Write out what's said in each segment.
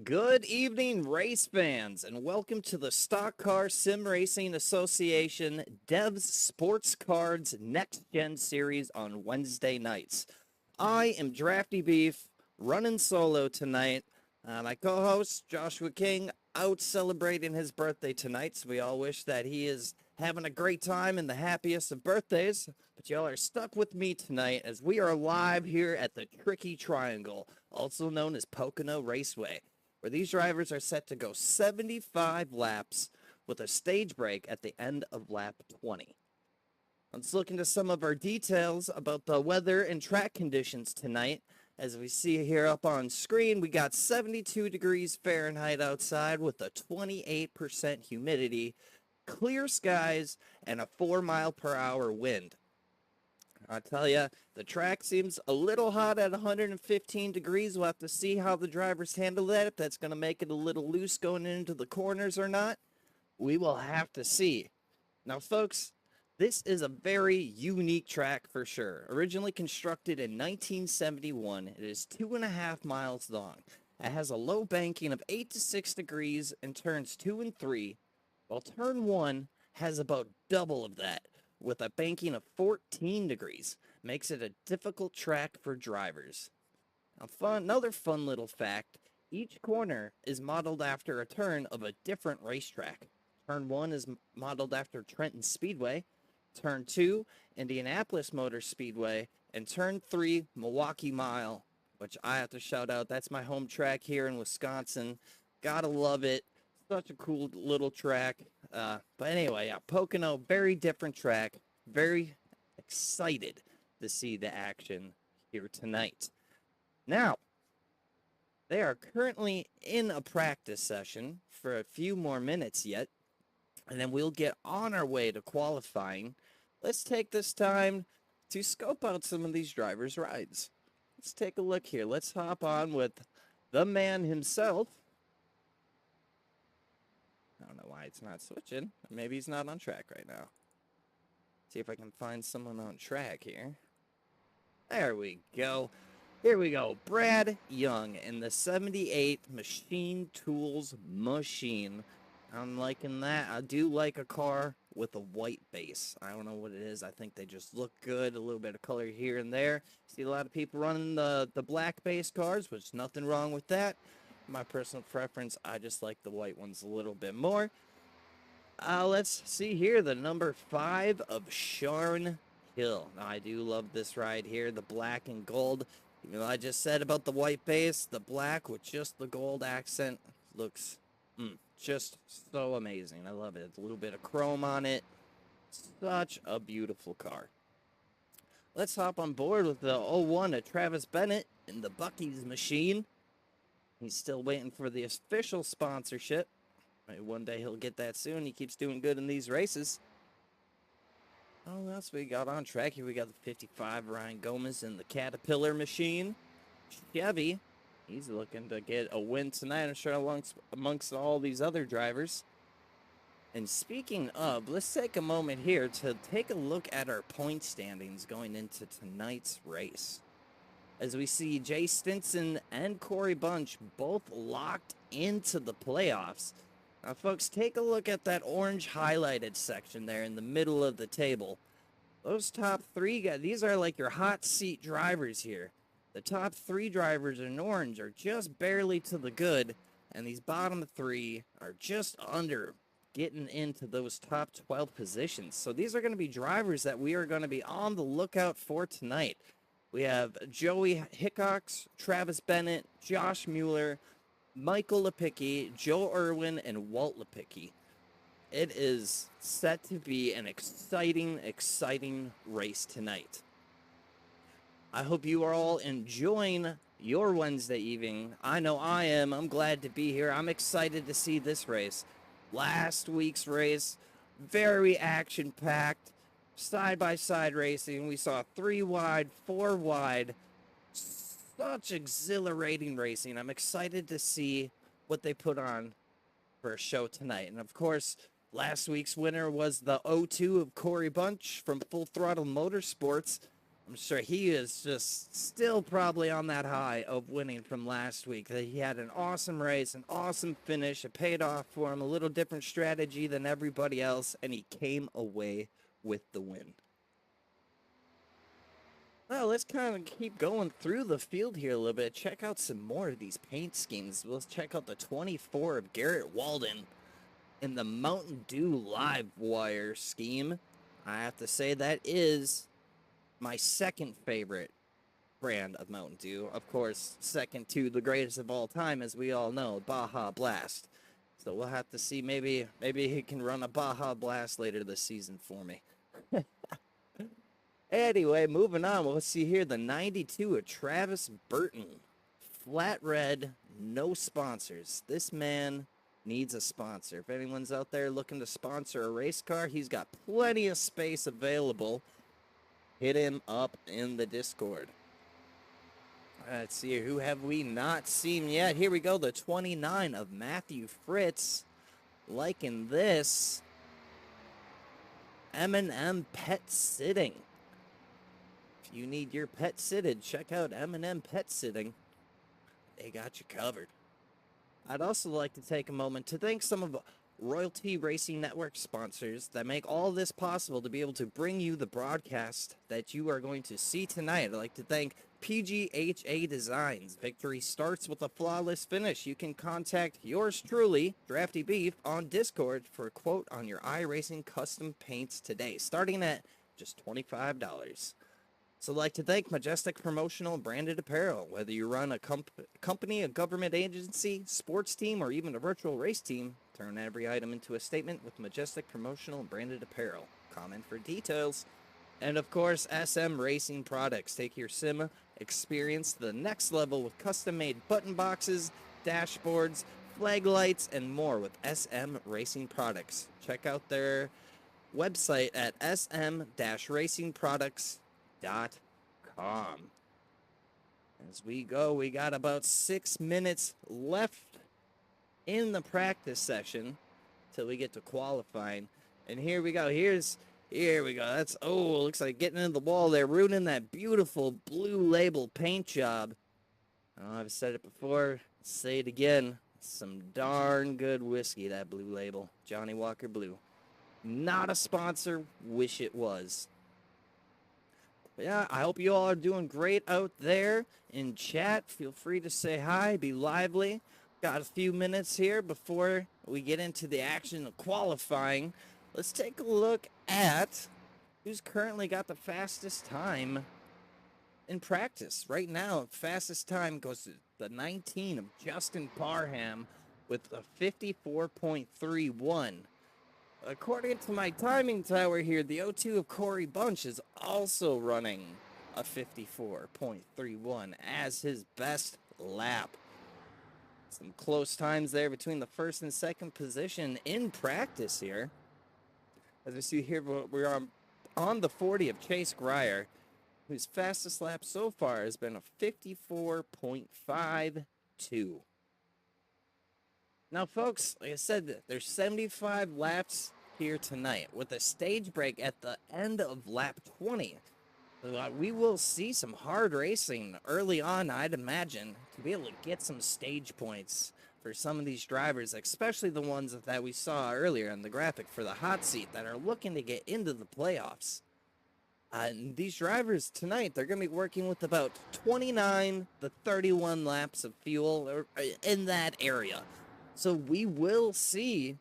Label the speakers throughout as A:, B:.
A: Good evening, race fans, and welcome to the Stock Car Sim Racing Association Devs Sports Cards Next Gen Series on Wednesday nights. I am Drafty Beef, running solo tonight. My co-host, Joshua King, out celebrating his birthday tonight, so we all wish that he is having a great time and the happiest of birthdays. But y'all are stuck with me tonight as we are live here at the Tricky Triangle, also known as Pocono Raceway, where these drivers are set to go 75 laps with a stage break at the end of lap 20. Let's look into some of our details about the weather and track conditions tonight. As we see here up on screen, we got 72 degrees Fahrenheit outside with a 28% humidity, clear skies, and a 4-mile-per-hour wind. I tell you, the track seems a little hot at 115 degrees. We'll have to see how the drivers handle that, if that's going to make it a little loose going into the corners or not. We will have to see. Now, folks, this is a very unique track for sure. Originally constructed in 1971, it is 2.5 miles long. It has a low banking of 8 to 6 degrees in turns 2 and 3, while turn 1 has about double of that, with a banking of 14 degrees. Makes it a difficult track for drivers. Now, another fun little fact, each corner is modeled after a turn of a different racetrack. Turn 1 is modeled after Trenton Speedway, Turn 2, Indianapolis Motor Speedway, and Turn 3, Milwaukee Mile, which I have to shout out. That's my home track here in Wisconsin. Gotta love it. Such a cool little track. But anyway, yeah, Pocono, very different track. Very excited to see the action here tonight. Now, they are currently in a practice session for a few more minutes yet, and then we'll get on our way to qualifying. Let's take this time to scope out some of these drivers' rides. Let's take a look here. Let's hop on with the man himself. I don't know why it's not switching. Maybe he's not on track right now. See if I can find someone on track here. There we go. Here we go. Brad Young in the 78 Machine Tools Machine. I'm liking that. I do like a car with a white base. I don't know what it is. I think they just look good. A little bit of color here and there. See a lot of people running the black base cars, which nothing wrong with that. My personal preference, I just like the white ones a little bit more. Let's see here, the number 5 of Sharon Hill. Now, I do love this ride here, the black and gold. Even though I just said about the white base, the black with just the gold accent looks just so amazing. I love it. A little bit of chrome on it. Such a beautiful car. Let's hop on board with the 01 of Travis Bennett in the Buc-ee's machine. He's still waiting for the official sponsorship. Maybe one day he'll get that soon. He keeps doing good in these races. Oh, what else we got on track here? We got the 55 Ryan Gomez in the Caterpillar machine. Chevy, he's looking to get a win tonight, I'm sure, amongst all these other drivers. And speaking of, let's take a moment here to take a look at our point standings going into tonight's race. As we see Jay Stinson and Corey Bunch both locked into the playoffs. Now, folks, take a look at that orange highlighted section there in the middle of the table. Those top 3 guys, these are like your hot seat drivers here. The top 3 drivers in orange are just barely to the good, and these bottom 3 are just under getting into those top 12 positions. So these are going to be drivers that we are going to be on the lookout for tonight. We have Joey Hickox, Travis Bennett, Josh Mueller, Michael Lepicki, Joe Irwin, and Walt Lepicki. It is set to be an exciting, exciting race tonight. I hope you are all enjoying your Wednesday evening. I know I am. I'm glad to be here. I'm excited to see this race. Last week's race, very action-packed. Side-by-side racing. We saw 3 wide, 4 wide. Such exhilarating racing. I'm excited to see what they put on for a show tonight. And of course, last week's winner was the 02 of Corey Bunch from Full Throttle Motorsports. I'm sure he is just still probably on that high of winning from last week. That he had an awesome race, an awesome finish. It paid off for him, a little different strategy than everybody else, and he came away with the win. Well, let's kind of keep going through the field here a little bit. Check out some more of these paint schemes. Let's check out the 24 of Garrett Walden in the Mountain Dew Live Wire scheme. I have to say that is my second favorite brand of Mountain Dew. Of course, second to the greatest of all time, as we all know, Baja Blast. So we'll have to see. Maybe he can run a Baja Blast later this season for me. Anyway, moving on. Let's see here. The 92 of Travis Burton. Flat red, no sponsors. This man needs a sponsor. If anyone's out there looking to sponsor a race car, he's got plenty of space available. Hit him up in the Discord. Let's see here. Who have we not seen yet? Here we go. The 29 of Matthew Fritz. Liking this. M&M Pet Sitting. If you need your pet sitted, check out M&M Pet Sitting. They got you covered. I'd also like to take a moment to thank some of Royalty Racing Network sponsors that make all this possible to be able to bring you the broadcast that you are going to see tonight. I'd like to thank PGHA Designs. Victory starts with a flawless finish. You can contact yours truly, Drafty Beef, on Discord for a quote on your iRacing custom paints today, starting at just $25. So I'd like to thank Majestic Promotional and Branded Apparel. Whether you run a company, a government agency, sports team, or even a virtual race team, turn every item into a statement with Majestic Promotional and Branded Apparel. Comment for details. And of course, SM Racing Products. Take your sim experience to the next level with custom-made button boxes, dashboards, flag lights, and more with SM Racing Products. Check out their website at sm-racingproducts.com. As we go, we got about 6 minutes left in the practice session till we get to qualifying. And here we go. Here we go. That's, looks like getting into the wall there, ruining that beautiful blue label paint job. Oh, I've said it before, say it again. Some darn good whiskey, that Blue Label. Johnny Walker Blue. Not a sponsor, wish it was. But yeah, I hope you all are doing great out there in chat. Feel free to say hi, be lively. Got a few minutes here before we get into the action of qualifying. Let's take a look at who's currently got the fastest time in practice. Right now, fastest time goes to the 19 of Justin Parham with a 54.31. According to my timing tower here, the 02 of Corey Bunch is also running a 54.31 as his best lap. Some close times there between the first and second position in practice here. As we see here, we're on the 40 of Chase Grier, whose fastest lap so far has been a 54.52. Now, folks, like I said, there's 75 laps here tonight with a stage break at the end of lap 20. So, we will see some hard racing early on, I'd imagine, to be able to get some stage points for some of these drivers, especially the ones that we saw earlier in the graphic for the hot seat that are looking to get into the playoffs. And these drivers tonight, they're going to be working with about 29 to 31 laps of fuel in that area. So we will see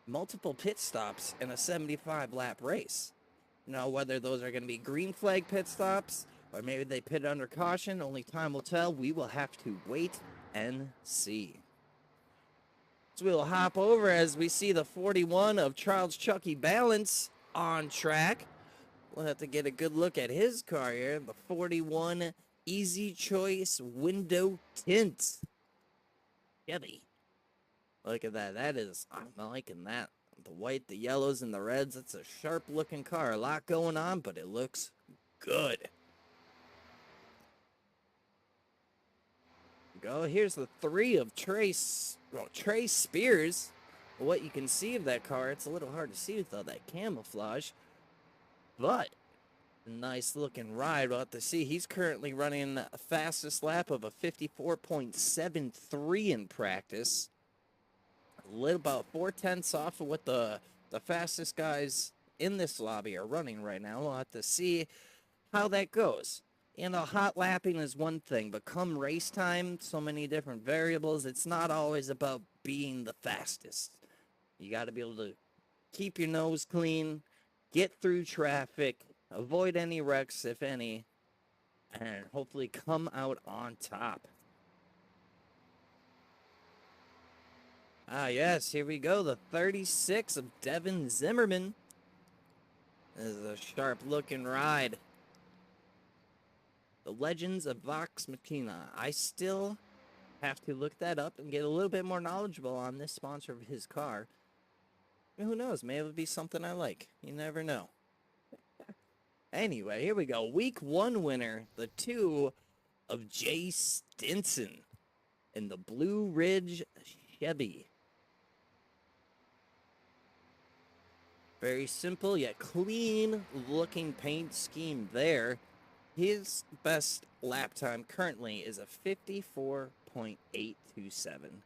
A: multiple pit stops in a 75-lap race. Now, whether those are going to be green flag pit stops or maybe they pit under caution, only time will tell. We will have to wait and see. So we'll hop over as we see the 41 of Charles Chucky Balance on track. We'll have to get a good look at his car here. The 41 Easy Choice Window Tint. Chevy. Look at that. I'm liking that. The white, the yellows, and the reds. It's a sharp-looking car. A lot going on, but it looks good. Go. Here's the 3 of Trey Spears. What you can see of that car, it's a little hard to see with all that camouflage. But Nice looking ride. We'll have to see. He's currently running a fastest lap of a 54.73 in practice. A little about 4/10 off of what the fastest guys in this lobby are running right now. We'll have to see how that goes. You know, hot lapping is one thing, but come race time, so many different variables. It's not always about being the fastest. You got to be able to keep your nose clean, get through traffic, avoid any wrecks, if any, and hopefully come out on top. Ah, yes, here we go. The 36 of Devin Zimmerman. This is a sharp-looking ride. The Legends of Vox Machina. I still have to look that up and get a little bit more knowledgeable on this sponsor of his car. Who knows? Maybe it'll be something I like. You never know. Anyway, here we go. Week 1 winner, the 2 of Jay Stinson in the Blue Ridge Chevy. Very simple yet clean looking paint scheme there. His best lap time currently is a 54.827.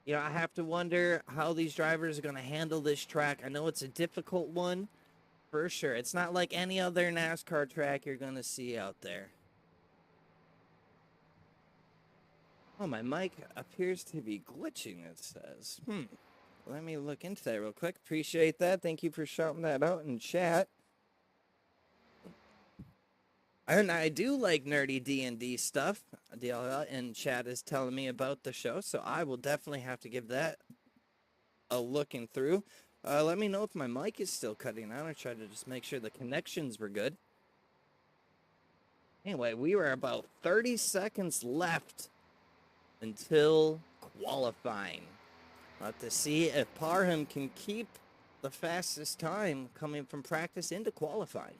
A: You know, I have to wonder how these drivers are going to handle this track. I know it's a difficult one, for sure. It's not like any other NASCAR track you're going to see out there. Oh, my mic appears to be glitching, it says. Let me look into that real quick. Appreciate that. Thank you for shouting that out in chat. And I do like nerdy D&D stuff. Delia in chat is telling me about the show, so I will definitely have to give that a looking through. Let me know if my mic is still cutting out. I tried to just make sure the connections were good. Anyway, we were about 30 seconds left until qualifying. We'll have to see if Parham can keep the fastest time coming from practice into qualifying.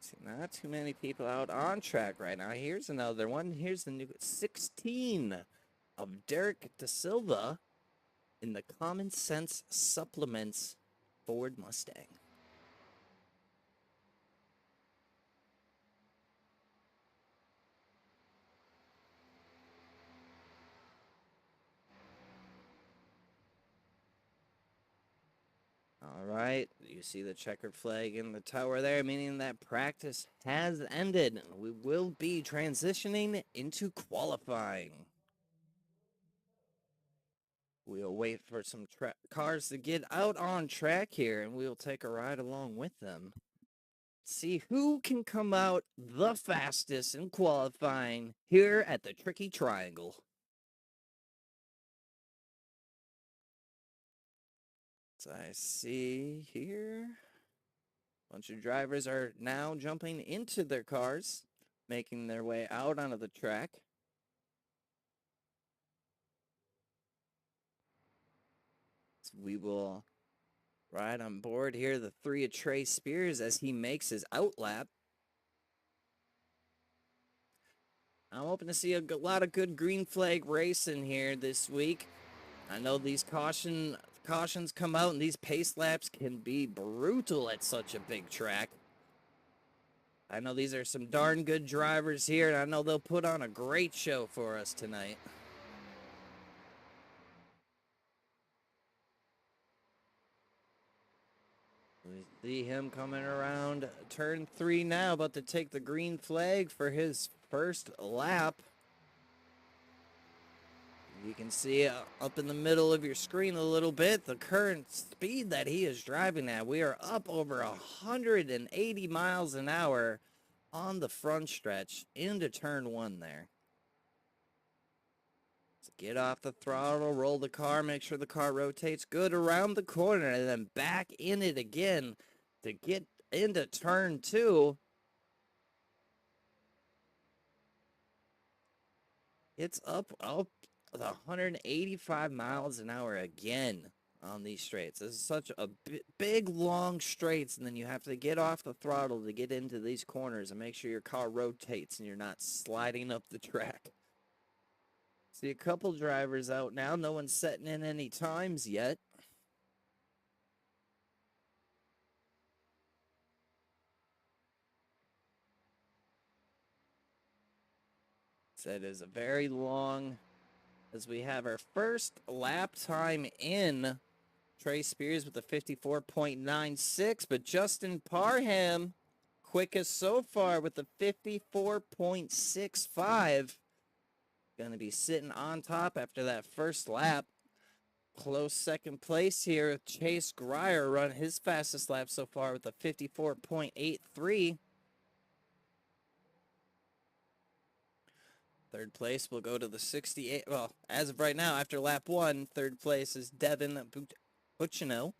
A: See, not too many people out on track right now. Here's another one. Here's the new 16 of Derek Da Silva in the Common Sense Supplements Ford Mustang. All right, you see the checkered flag in the tower there, meaning that practice has ended. We will be transitioning into qualifying. We'll wait for some cars to get out on track here, and we'll take a ride along with them. See who can come out the fastest in qualifying here at the Tricky Triangle. So I see here, a bunch of drivers are now jumping into their cars, making their way out onto the track. So we will ride on board here the 3 of Trey Spears as he makes his outlap. I'm hoping to see a lot of good green flag racing here this week. I know these cautions come out, and these pace laps can be brutal at such a big track. I know these are some darn good drivers here, and I know they'll put on a great show for us tonight. We see him coming around turn 3 now, about to take the green flag for his first lap. You can see up in the middle of your screen a little bit the current speed that he is driving at. We are up over 180 miles an hour on the front stretch into turn 1 there. So get off the throttle, roll the car, make sure the car rotates good around the corner, and then back in it again to get into turn 2. It's up 185 miles an hour again on these straights. This is such a big, long straights, and then you have to get off the throttle to get into these corners and make sure your car rotates and you're not sliding up the track. See a couple drivers out now. No one's setting in any times yet. That is a very long, as we have our first lap time in. Trey Spears with a 54.96, but Justin Parham, quickest so far with a 54.65. Going to be sitting on top after that first lap. Close second place here. Chase Grier run his fastest lap so far with a 54.83. Third place will go to the 68. Well, as of right now, after lap 1, third place is Devin Buchino,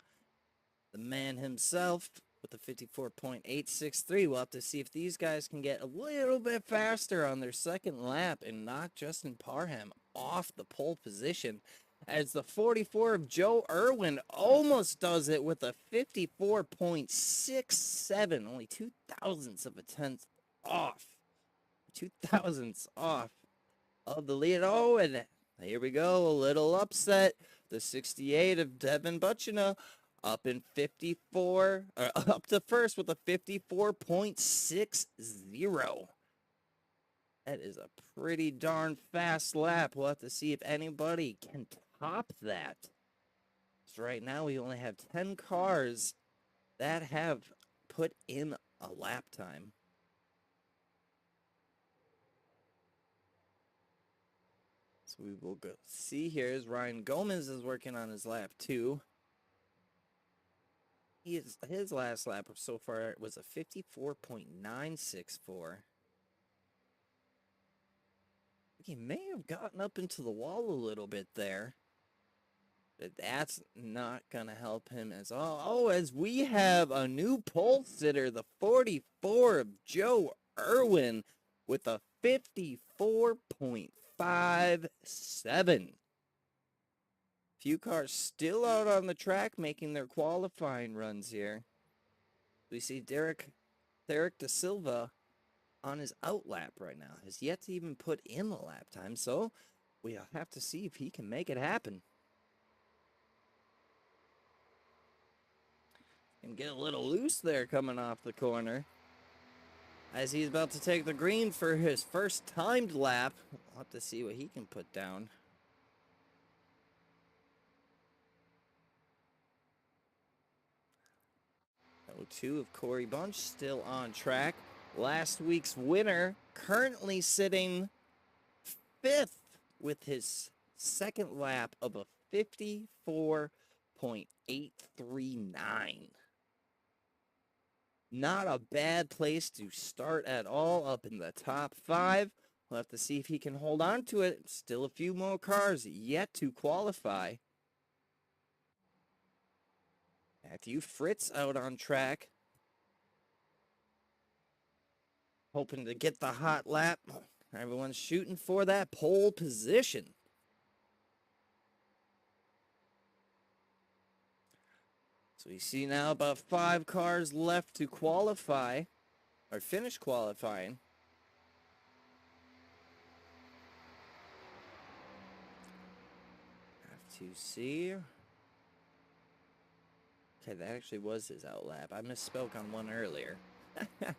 A: the man himself, with a 54.863. We'll have to see if these guys can get a little bit faster on their second lap and knock Justin Parham off the pole position, as the 44 of Joe Irwin almost does it with a 54.67, only 0.02 of a tenth off. 0.02 off of the lead. Oh, and here we go, a little upset. The 68 of Devin Buchino up in 54, or up to first with a 54.60. That is a pretty darn fast lap. We'll have to see if anybody can top that. So right now we only have 10 cars that have put in a lap time. So we will go see here as Ryan Gomez is working on his lap 2. His last lap so far was a 54.964. He may have gotten up into the wall a little bit there, but that's not going to help him as all. Oh, as we have a new pole sitter, the 44 of Joe Irwin with a 54.57. Few cars still out on the track making their qualifying runs here. We see Derek Da Silva on his out lap right now. Has yet to even put in the lap time, so we'll have to see if he can make it happen. And get a little loose there coming off the corner, as he's about to take the green for his first timed lap. We'll have to see what he can put down. Two of Corey Bunch still on track. Last week's winner currently sitting 5th with his second lap of a 54.839. Not a bad place to start at all, up in the top 5. We'll have to see if he can hold on to it. Still a few more cars yet to qualify. Matthew Fritz out on track, hoping to get the hot lap. Everyone's shooting for that pole position. So we see now about 5 cars left to qualify, or finish qualifying. Have to see. Okay, that actually was his out lap. I misspoke on one earlier. All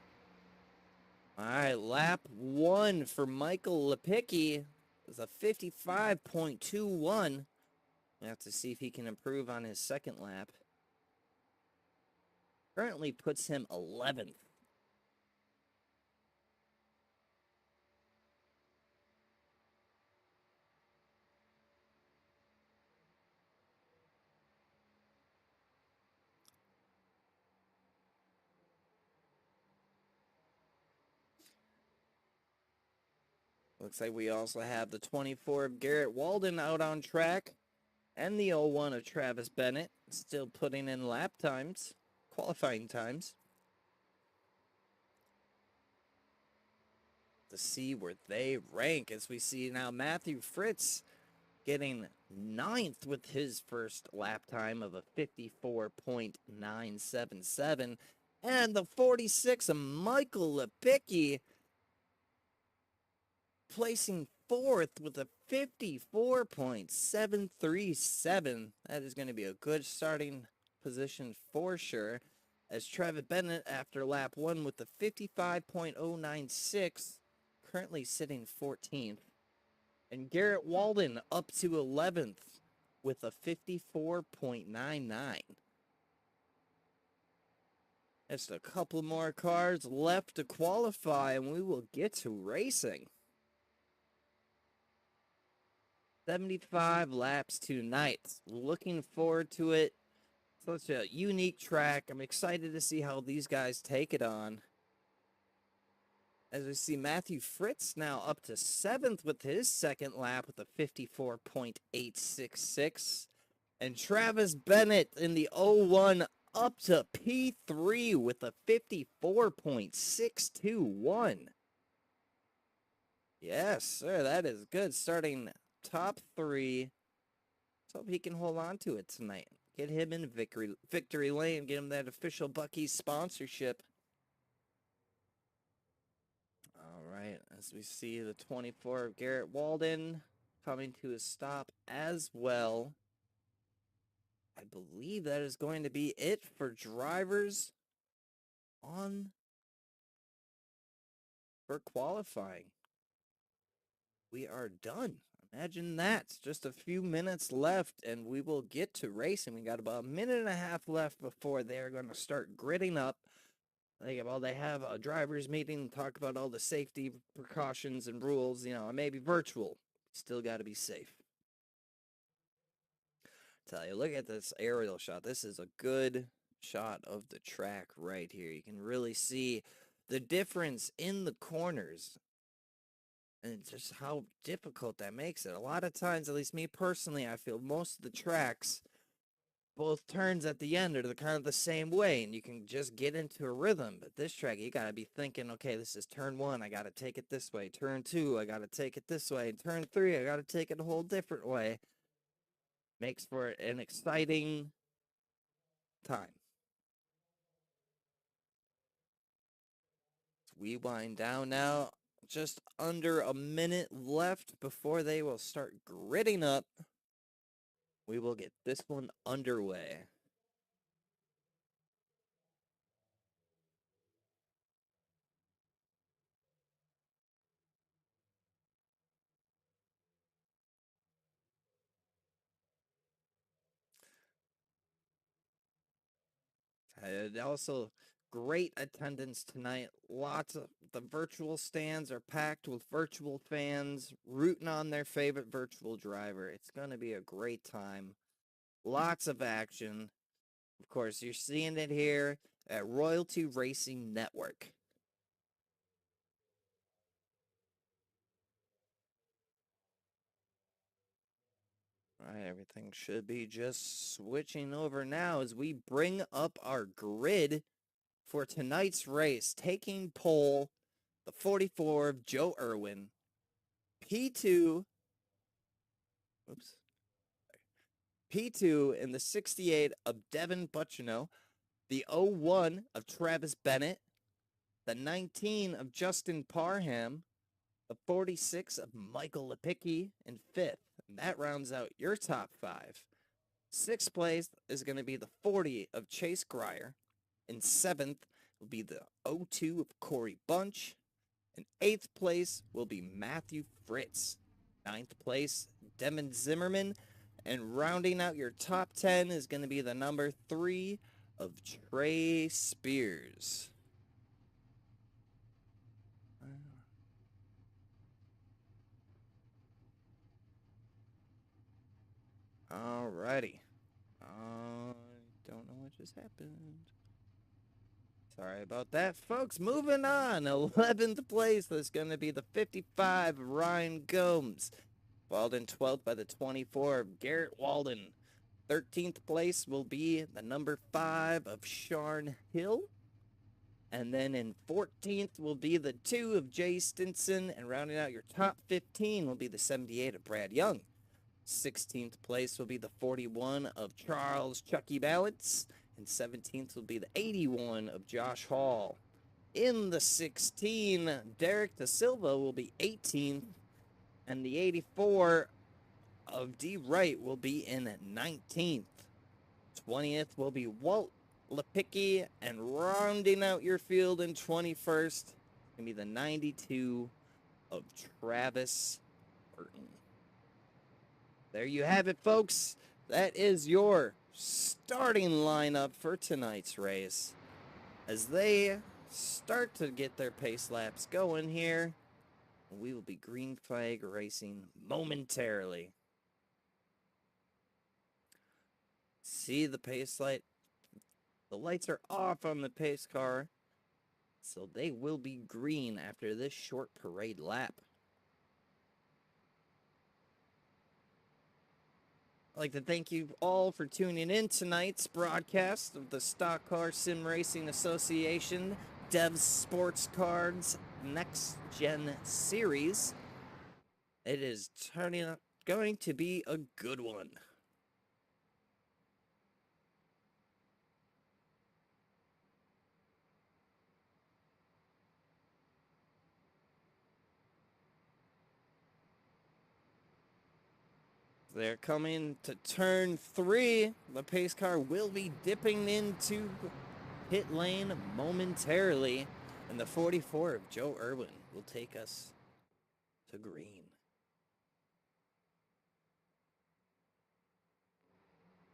A: right, lap 1 for Michael Lepicki is a 55.21. We have to see if he can improve on his second lap. Currently puts him 11th. Looks like we also have the 24 of Garrett Walden out on track, and the 01 of Travis Bennett still putting in lap times, qualifying times. To see where they rank, as we see now Matthew Fritz getting 9th with his first lap time of a 54.977, and the 46 of Michael Lepicki placing 4th with a 54.737. That is going to be a good starting position for sure, as Travis Bennett after lap 1 with the 55.096 currently sitting 14th. And Garrett Walden up to 11th with a 54.99. Just a couple more cars left to qualify, and we will get to racing. 75 laps tonight. Looking forward to it. Such a unique track. I'm excited to see how these guys take it on. As we see Matthew Fritz now up to 7th with his second lap with a 54.866. And Travis Bennett in the 01 up to P3 with a 54.621. Yes, sir, that is good. Starting top 3. Let's hope he can hold on to it tonight. Get him in victory lane. Get him that official Buc-ee's sponsorship. All right, as we see the 24 of Garrett Walden coming to a stop as well. I believe that is going to be it for drivers for qualifying. We are done. Imagine that. Just a few minutes left, and we will get to racing. We got about a minute and a half left before they're going to start gridding up. They have a driver's meeting, talk about all the safety precautions and rules. You know, maybe virtual. Still got to be safe. Tell you, look at this aerial shot. This is a good shot of the track right here. You can really see the difference in the corners and just how difficult that makes it. A lot of times, at least me personally, I feel most of the tracks, both turns at the end are kind of the same way, and you can just get into a rhythm. But this track, you got to be thinking, okay, this is turn 1, I got to take it this way. Turn 2, I got to take it this way. Turn 3, I got to take it a whole different way. Makes for an exciting time. We wind down now. Just under a minute left before they will start gridding up. We will get this one underway. Also, great attendance tonight. Lots of the virtual stands are packed with virtual fans rooting on their favorite virtual driver. It's going to be a great time. Lots of action. Of course, you're seeing it here at Royalty Racing Network. All right, everything should be just switching over now as we bring up our grid for tonight's race. Taking pole, the 44 of Joe Irwin. P2 in the 68 of Devin Butchino. The 01 of Travis Bennett. The 19 of Justin Parham. The 46 of Michael Lipicki in 5th. And that rounds out your top 5. 6th place is going to be the 40 of Chase Grier. In 7th will be the 02 of Corey Bunch. In 8th place will be Matthew Fritz. 9th place, Devin Zimmerman. And rounding out your top 10 is going to be the number 3 of Trey Spears. Alrighty. I don't know what just happened. Sorry about that, folks. Moving on. 11th place, that's going to be the 55 of Ryan Gomes. Followed in 12th by the 24 of Garrett Walden. 13th place will be the number 5 of Sharn Hill. And then in 14th will be the 2 of Jay Stinson. And rounding out your top 15 will be the 78 of Brad Young. 16th place will be the 41 of Charles Chucky Balance. And 17th will be the 81 of Josh Hall. In the 16, Derek Da Silva will be 18th. And the 84 of D. Wright will be in 19th. 20th will be Walt Lipicki. And rounding out your field in 21st, going to be the 92 of Travis Burton. There you have it, folks. That is your starting lineup for tonight's race. As they start to get their pace laps going here, we will be green flag racing momentarily. See the pace light? The lights are off on the pace car, so they will be green after this short parade lap. I'd like to thank you all for tuning in tonight's broadcast of the Stock Car Sim Racing Association Dev Sports Cards Next Gen Series. It is going to be a good one. They're coming to turn 3. The pace car will be dipping into pit lane momentarily, and the 44 of Joe Irwin will take us to green.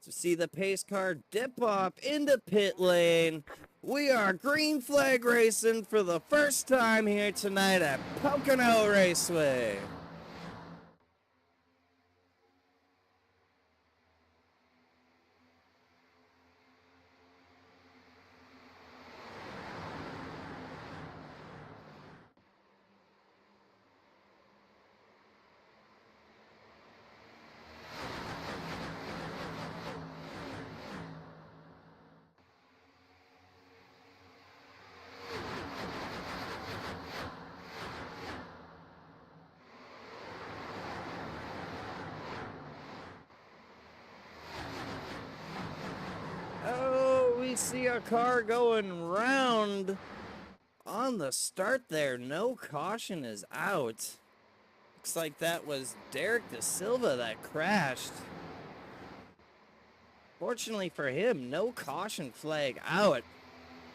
A: To see the pace car dip off into pit lane, we are green flag racing for the first time here tonight at Pocono Raceway. See a car going round on the start there. No caution is out. Looks like that was Derek Da Silva that crashed. Fortunately for him, no caution flag out,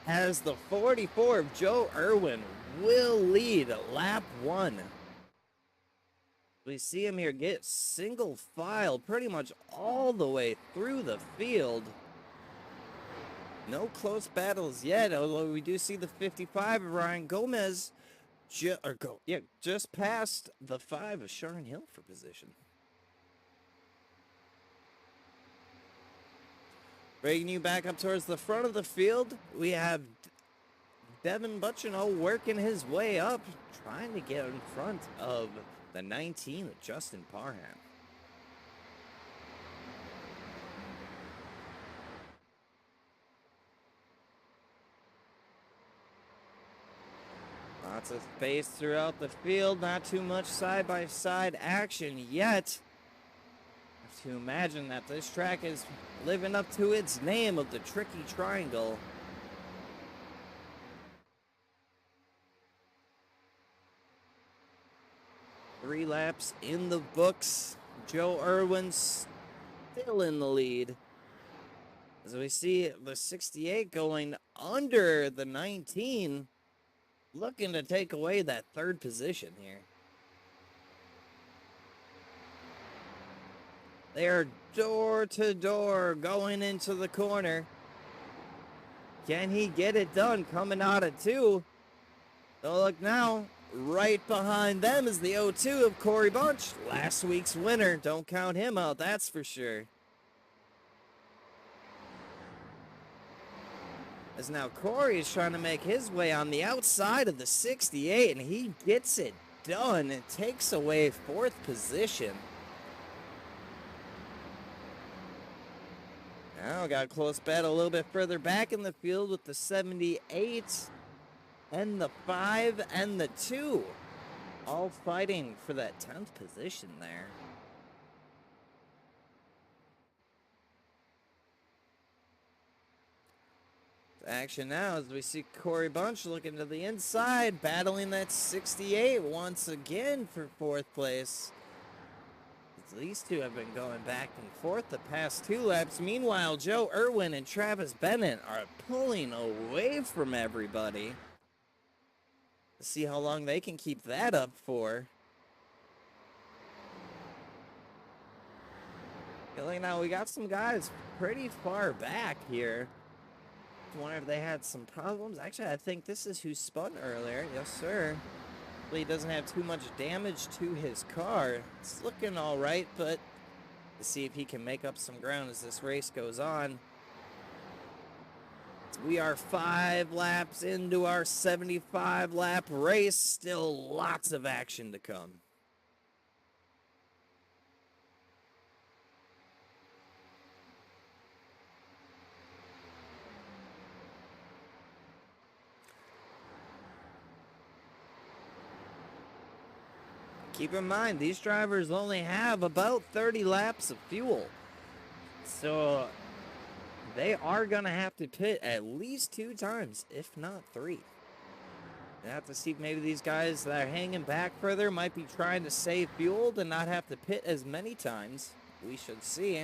A: as the 44 of Joe Irwin will lead lap 1. We see him here get single file pretty much all the way through the field. No close battles yet, although we do see the 55 of Ryan Gomez just past the 5 of Sharon Hill for position. Bringing you back up towards the front of the field, we have Devin Butchino working his way up, trying to get in front of the 19 of Justin Parham. Lots of space throughout the field, not too much side-by-side action yet. I have to imagine that this track is living up to its name of the Tricky Triangle. Three laps in the books. Joe Irwin still in the lead. As we see the 68 going under the 19, looking to take away that third position here. They are door to door going into the corner. Can he get it done coming out of 2? So look now, right behind them is the 02 of Corey Bunch. Last week's winner. Don't count him out, that's for sure. As now Corey is trying to make his way on the outside of the 68, and he gets it done. It takes away 4th position. Now got a close battle a little bit further back in the field with the 78 and the 5 and the 2. All fighting for that 10th position there. Action now as we see Corey Bunch looking to the inside, battling that 68 once again for 4th place. These two have been going back and forth the past 2 laps. Meanwhile, Joe Irwin and Travis Bennett are pulling away from everybody. Let's see how long they can keep that up for. Like now, we got some guys pretty far back here. I wonder if they had some problems. Actually, I think this is who spun earlier. Yes, sir. He doesn't have too much damage to his car. It's looking all right, but let's see if he can make up some ground as this race goes on. We are 5 laps into our 75-lap race. Still lots of action to come. Keep in mind, these drivers only have about 30 laps of fuel. So they are going to have to pit at least 2 times, if not 3. You have to see if maybe these guys that are hanging back further might be trying to save fuel to not have to pit as many times. We should see.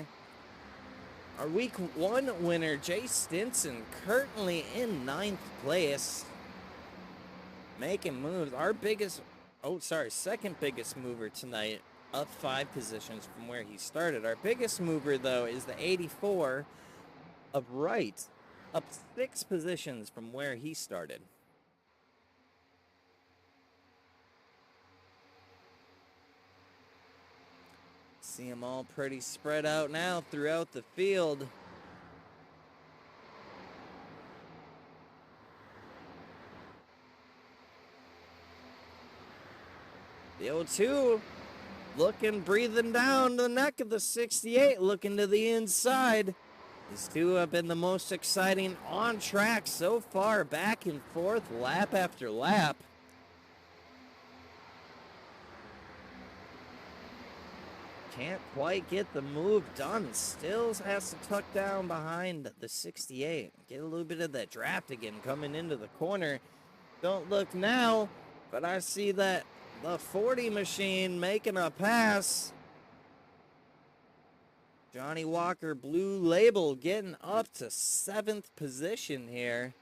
A: Our week 1 winner, Jay Stinson, currently in 9th place. Making moves. Our second biggest mover tonight, up 5 positions from where he started. Our biggest mover, though, is the 84 of Wright, up 6 positions from where he started. See them all pretty spread out now throughout the field. The 02 breathing down the neck of the 68, looking to the inside. These two have been the most exciting on track so far, back and forth, lap after lap. Can't quite get the move done. Still has to tuck down behind the 68. Get a little bit of that draft again coming into the corner. Don't look now, but I see that the 40 machine making a pass. Johnny Walker Blue Label getting up to 7th position here.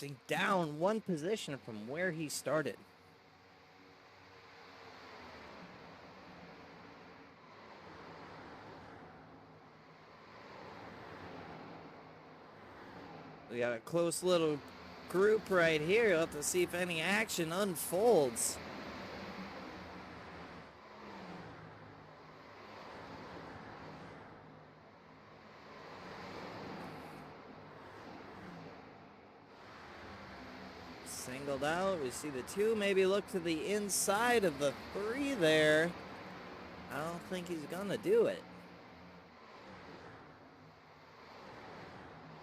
A: He's down 1 position from where he started. We got a close little group right here. We'll have to see if any action unfolds. Singled out. We see the 2 maybe look to the inside of the 3 there. I don't think he's gonna do it.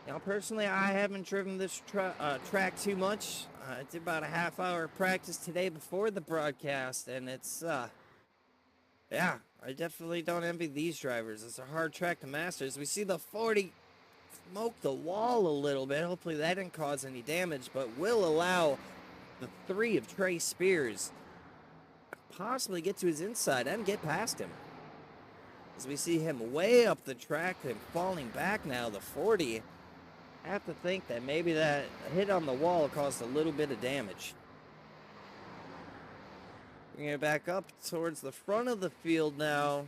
A: Now, personally, I haven't driven this track too much. I did about a half-hour practice today before the broadcast, and it's, yeah, I definitely don't envy these drivers. It's a hard track to master. As we see the 40 smoke the wall a little bit. Hopefully that didn't cause any damage, but will allow the 3 of Trey Spears possibly get to his inside and get past him. As we see him way up the track and falling back now, the 40. I have to think that maybe that hit on the wall caused a little bit of damage. Bringing it back up towards the front of the field now.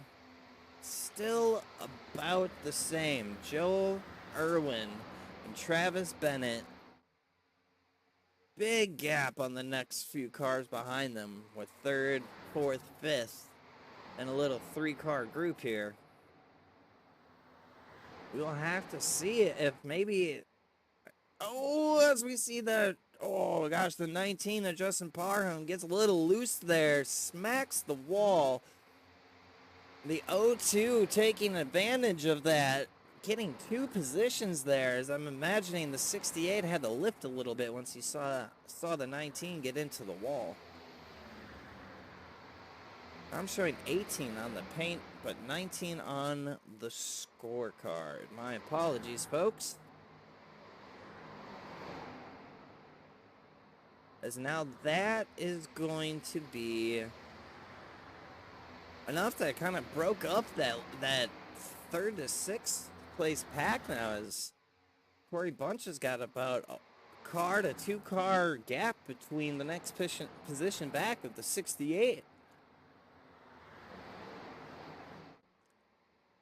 A: Still about the same. Joe Irwin and Travis Bennett. Big gap on the next few cars behind them with 3rd, 4th, 5th, and a little 3-car group here. We'll have to see if maybe... Oh, as we see the... Oh, gosh, the 19 of Justin Parham gets a little loose there. Smacks the wall. The 02 taking advantage of that. Getting 2 positions there, as I'm imagining the 68 had to lift a little bit once he saw the 19 get into the wall. I'm showing 18 on the paint, but 19 on the scorecard. My apologies, folks. As now that is going to be enough that kind of broke up that 3rd to 6th place pack now, as Corey Bunch has got about a car to 2-car gap between the next position back of the 68.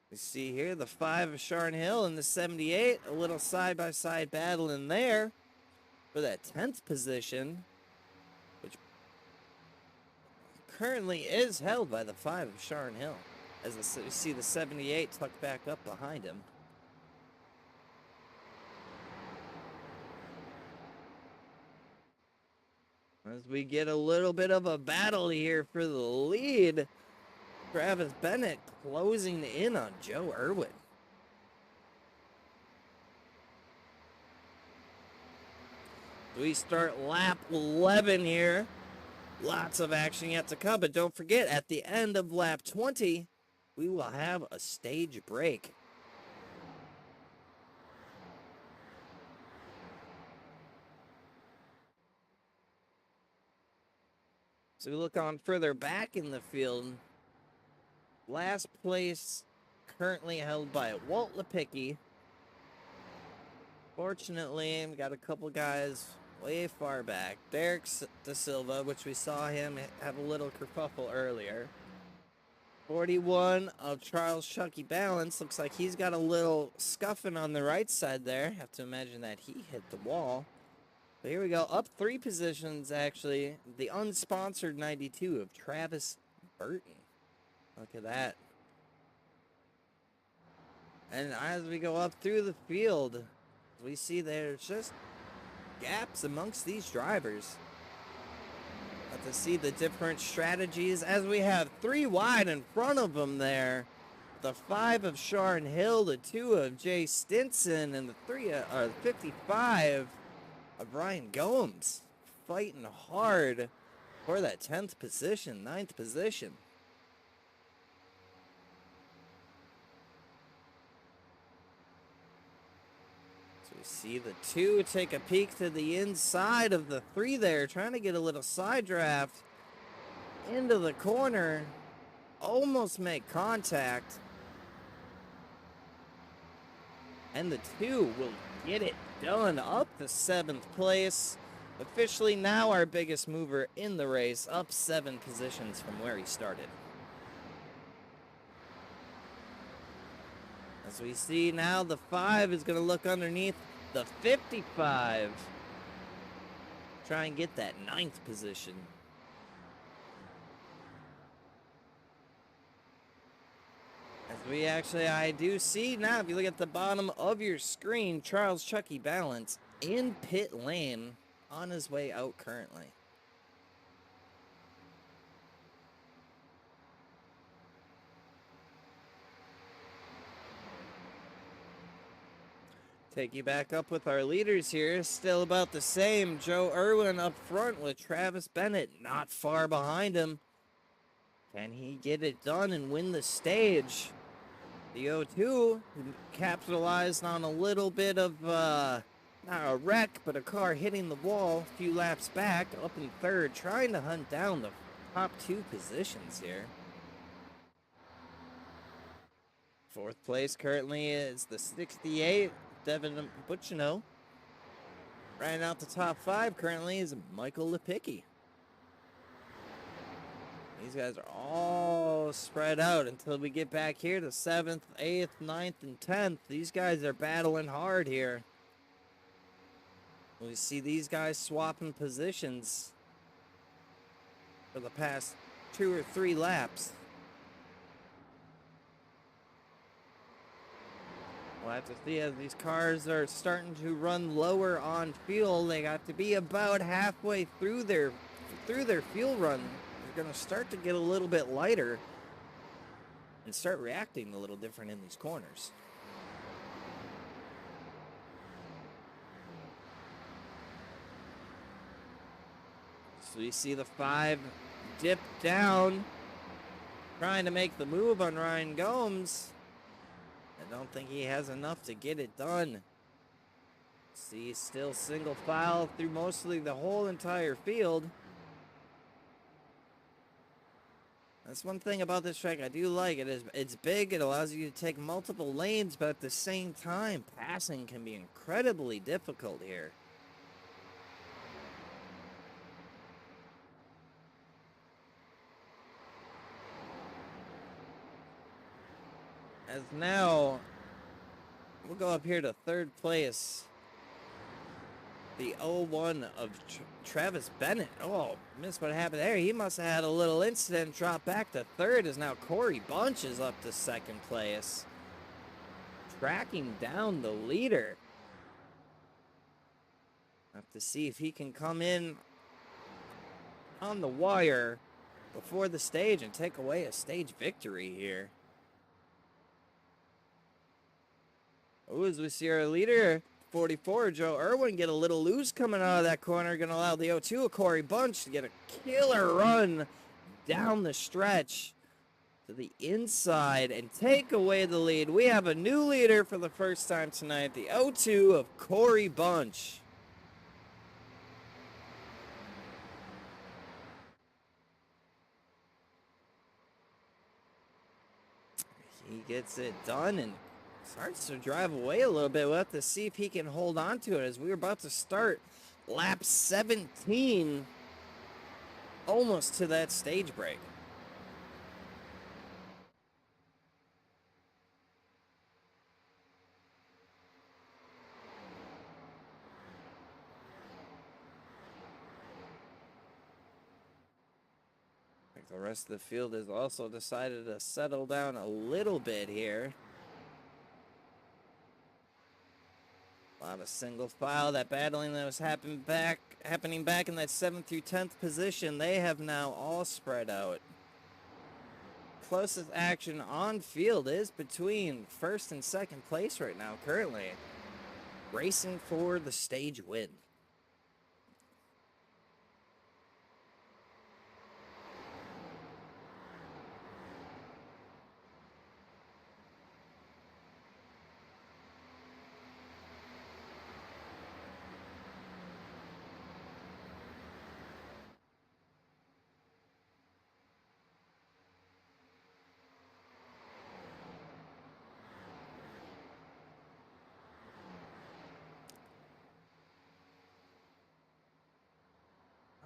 A: We see here the 5 of Sharn Hill and the 78. A little side-by-side battle in there for that 10th position, which currently is held by the 5 of Sharn Hill. As you see the 78 tucked back up behind him. As we get a little bit of a battle here for the lead, Travis Bennett closing in on Joe Irwin. We start lap 11 here. Lots of action yet to come, but don't forget, at the end of lap 20, we will have a stage break. So we look on further back in the field. Last place currently held by Walt Lepicki. Fortunately, we got a couple guys way far back. Derek Da Silva, which we saw him have a little kerfuffle earlier. 41 of Charles Chucky Balance. Looks like he's got a little scuffing on the right side there. Have to imagine that he hit the wall. But here we go, up 3 positions, actually. The unsponsored 92 of Travis Burton. Look at that. And as we go up through the field, we see there's just gaps amongst these drivers. Got to see the different strategies as we have 3 wide in front of them there. The 5 of Sharn Hill, the 2 of Jay Stinson, and the 55 of Ryan Gomes, fighting hard for that 10th position, 9th position. So we see the 2 take a peek to the inside of the 3 there, trying to get a little side draft into the corner, almost make contact. And the 2 will get it done, up to 7th place. Officially now our biggest mover in the race, up 7 positions from where he started. As we see now, the 5 is going to look underneath the 55. Try and get that 9th position. I do see now, if you look at the bottom of your screen, Charles Chucky Balance in pit lane on his way out currently. Take you back up with our leaders here, still about the same. Joe Irwin up front with Travis Bennett not far behind him. Can he get it done and win the stage? The 02 capitalized on a little bit of, not a wreck, but a car hitting the wall a few laps back, up in 3rd, trying to hunt down the top 2 positions here. 4th place currently is the 68, Devin Buccino. Riding out the top 5 currently is Michael Lepicki. These guys are all spread out until we get back here to 7th, 8th, 9th, and 10th. These guys are battling hard here. We see these guys swapping positions for the past 2 or 3 laps. We'll have to see as these cars are starting to run lower on fuel. They got to be about halfway through their fuel run. They're going to start to get a little bit lighter and start reacting a little different in these corners. So you see the 5 dip down, trying to make the move on Ryan Gomes. I don't think he has enough to get it done. See, still single file through mostly the whole entire field. That's one thing about this track I do like. It's big, it allows you to take multiple lanes, but at the same time, passing can be incredibly difficult here. As now, we'll go up here to third place. The 0-1 of Travis Bennett. Oh, missed what happened there. He must have had a little incident. Drop back to third as now Corey Bunch is up to second place. Tracking down the leader. Have to see if he can come in on the wire before the stage and take away a stage victory here. Oh, as we see our leader, 44, Joe Irwin, get a little loose coming out of that corner. Going to allow the 0-2 of Corey Bunch to get a killer run down the stretch to the inside and take away the lead. We have a new leader for the first time tonight, the 0-2 of Corey Bunch. He gets it done and starts to drive away a little bit. We'll have to see if he can hold on to it as we're about to start lap 17, almost to that stage break. The rest of the field has also decided to settle down a little bit here. A lot of single file. That battling that was happening back in that 7th through 10th position, they have now all spread out. Closest action on field is between first and second place right now, currently. Racing for the stage win.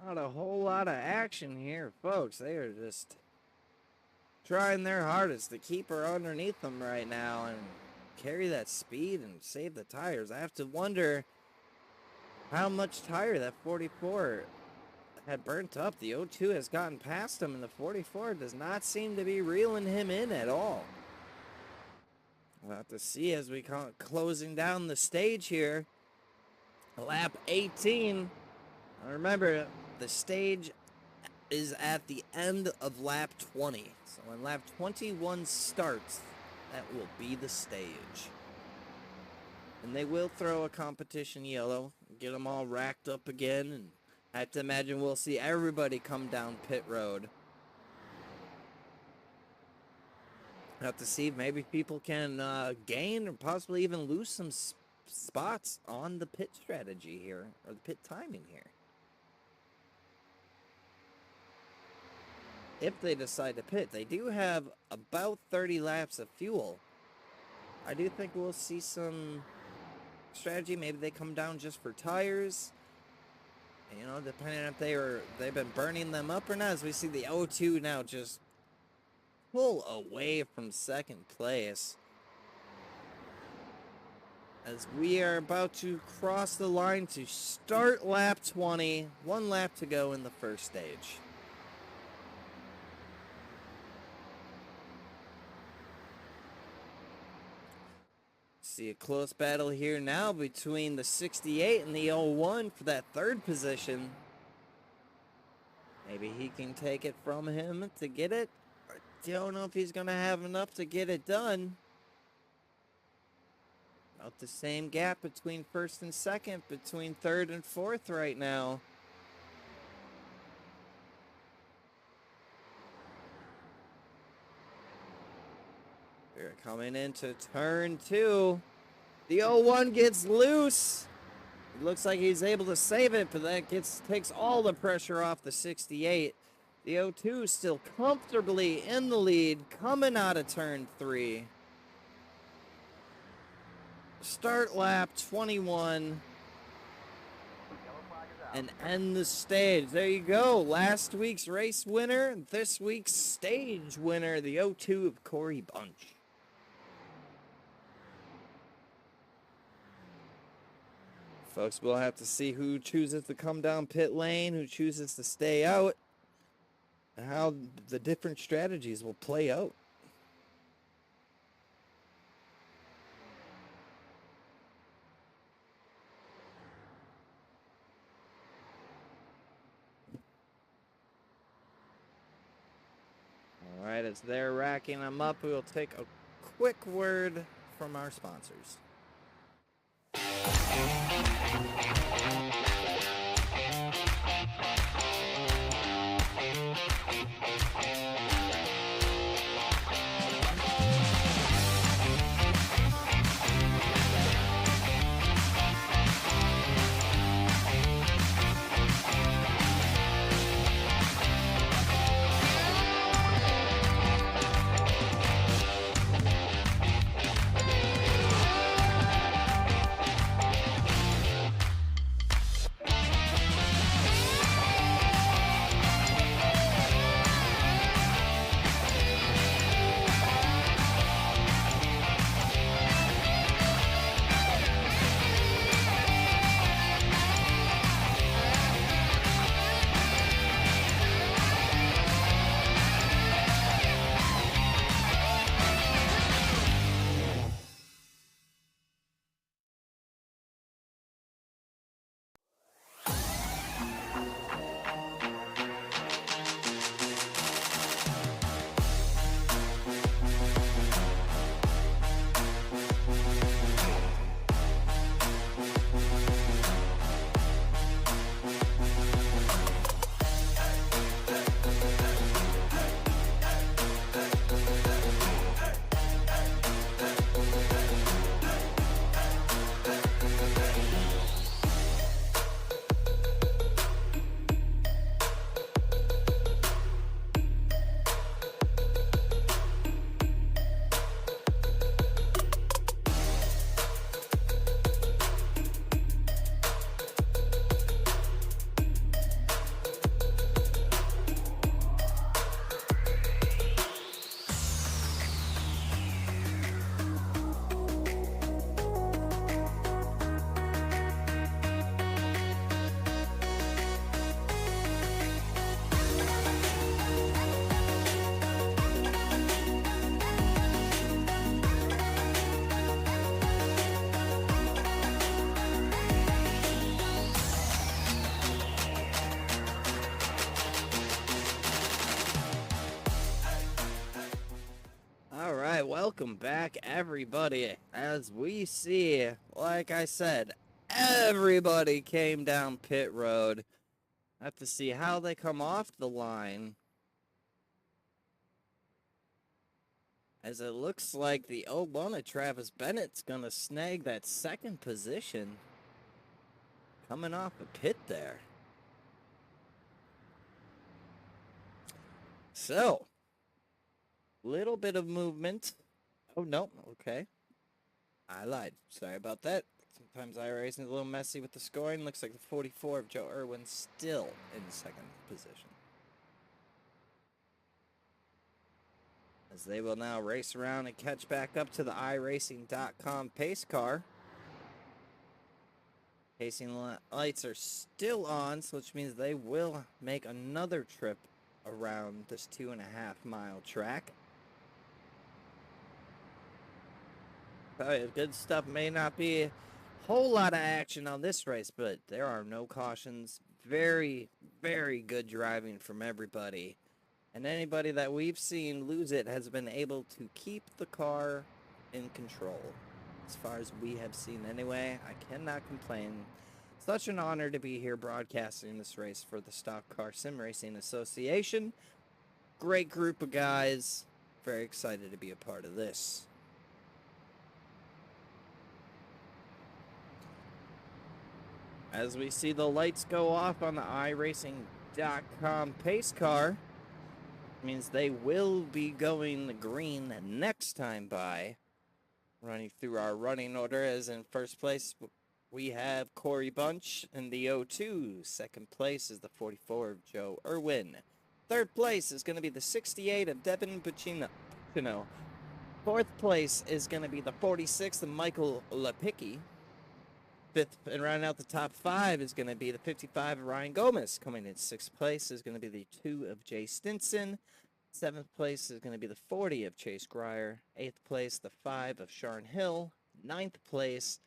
A: Not a whole lot of action here, folks. They are just trying their hardest to keep her underneath them right now and carry that speed and save the tires. I have to wonder how much tire that 44 had burnt up. The 0-2 has gotten past him, and the 44 does not seem to be reeling him in at all. We'll have to see as we come closing down the stage here. Lap 18. Remember, the stage is at the end of lap 20. So when lap 21 starts, that will be the stage. And they will throw a competition yellow, get them all racked up again, and I have to imagine we'll see everybody come down pit road. Have to see if maybe people can gain or possibly even lose some spots on the pit strategy here, or the pit timing here. If they decide to pit, they do have about 30 laps of fuel. I do think we'll see some strategy. Maybe they come down just for tires. You know, depending on if they've been burning them up or not. As we see the 0-2 now just pull away from second place. As we are about to cross the line to start lap 20. 1 lap to go in the first stage. See a close battle here now between the 68 and the 0-1 for that third position. Maybe he can take it from him to get it. I don't know if he's going to have enough to get it done. About the same gap between first and second, between third and fourth right now. We're coming into turn 2. The 0-1 gets loose. It looks like he's able to save it, but that takes all the pressure off the 68. The 0-2 still comfortably in the lead, coming out of turn 3. Start lap 21. And end the stage. There you go. Last week's race winner, this week's stage winner, the 0-2 of Corey Bunch. Folks, we'll have to see who chooses to come down pit lane, who chooses to stay out, and how the different strategies will play out. All right, as they're racking them up, we will take a quick word from our sponsors. All right, welcome back, everybody. As we see, like I said, everybody came down pit road. Have to see how they come off the line. As it looks like the 01 of Travis Bennett's gonna snag that second position. Coming off a pit there. So, little bit of movement. Oh, no. Okay. I lied. Sorry about that. Sometimes iRacing is a little messy with the scoring. Looks like the 44 of Joe Irwin still in second position. As they will now race around and catch back up to the iRacing.com pace car. Pacing lights are still on, so which means they will make another trip around this 2.5-mile track. Good stuff. May not be a whole lot of action on this race, but there are no cautions. Very, very good driving from everybody. And anybody that we've seen lose it has been able to keep the car in control. As far as we have seen anyway, I cannot complain. Such an honor to be here broadcasting this race for the Stock Car Sim Racing Association. Great group of guys. Very excited to be a part of this. As we see the lights go off on the iRacing.com pace car, means they will be going the green next time by. Running through our running order, as in first place we have Corey Bunch in the 02. Second place is the 44 of Joe Irwin. Third place is going to be the 68 of Devin Buccino. Fourth place is going to be the 46 of Michael Lepicki. fifth, and rounding out the top 5 is going to be the 55 of Ryan Gomez. Coming in 6th place is going to be the 2 of Jay Stinson. 7th place is going to be the 40 of Chase Grier. 8th place, the 5 of Sharon Hill. 9th place,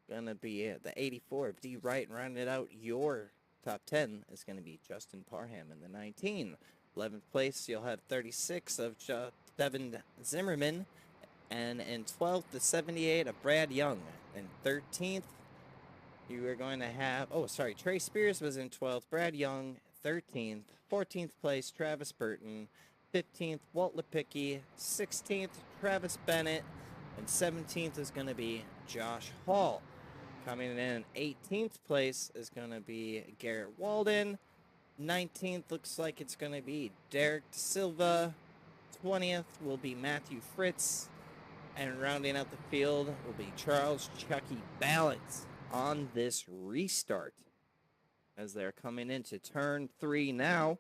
A: going to be the 84 of D. Wright. And rounding it out, your top 10 is going to be Justin Parham in the 19. 11th place, you'll have 36 of Devin Zimmerman. And in 12th, the 78 of Brad Young. In 13th, you are going to have, Trey Spears was in 12th. Brad Young, 13th. 14th place, Travis Burton. 15th, Walt Lipicki. 16th, Travis Bennett. And 17th is going to be Josh Hall. Coming in 18th place is going to be Garrett Walden. 19th looks like it's going to be Derek Silva. 20th will be Matthew Fritz. And rounding out the field will be Charles Chucky Balance on this restart. As they're coming into turn 3 now,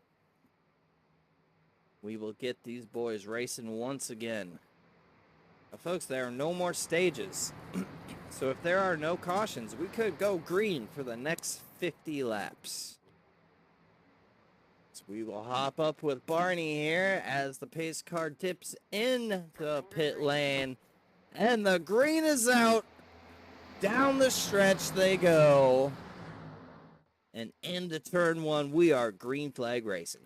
A: we will get these boys racing once again. Now, folks, there are no more stages. So if there are no cautions, we could go green for the next 50 laps. So we will hop up with Barney here as the pace car dips in the pit lane. And the green is out. Down the stretch they go. And into turn 1, we are green flag racing.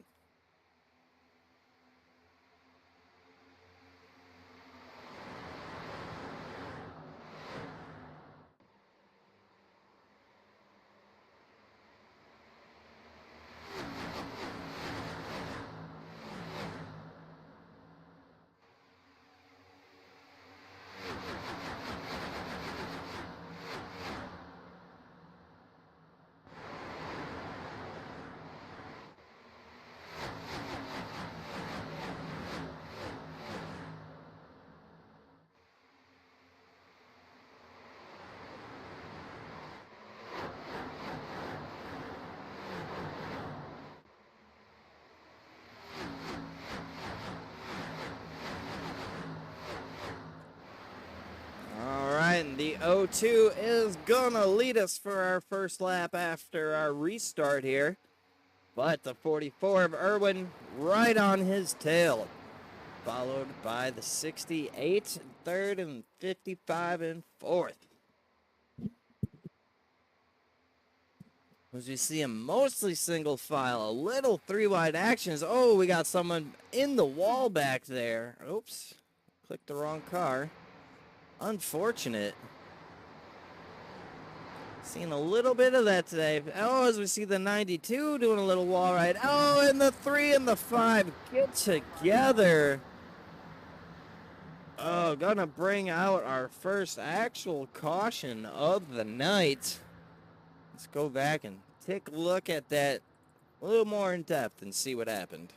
A: The 02 is gonna lead us for our first lap after our restart here. But the 44 of Irwin right on his tail. Followed by the 68 in 3rd and 55 in 4th. As we see him mostly single file, a little 3-wide actions. Oh, we got someone in the wall back there. Oops, clicked the wrong car. Unfortunate. Seeing a little bit of that today. Oh, as we see the 92 doing a little wall ride. Oh, and the 3 and the 5 get together. Oh, gonna bring out our first actual caution of the night. Let's go back and take a look at that a little more in depth and see what happened.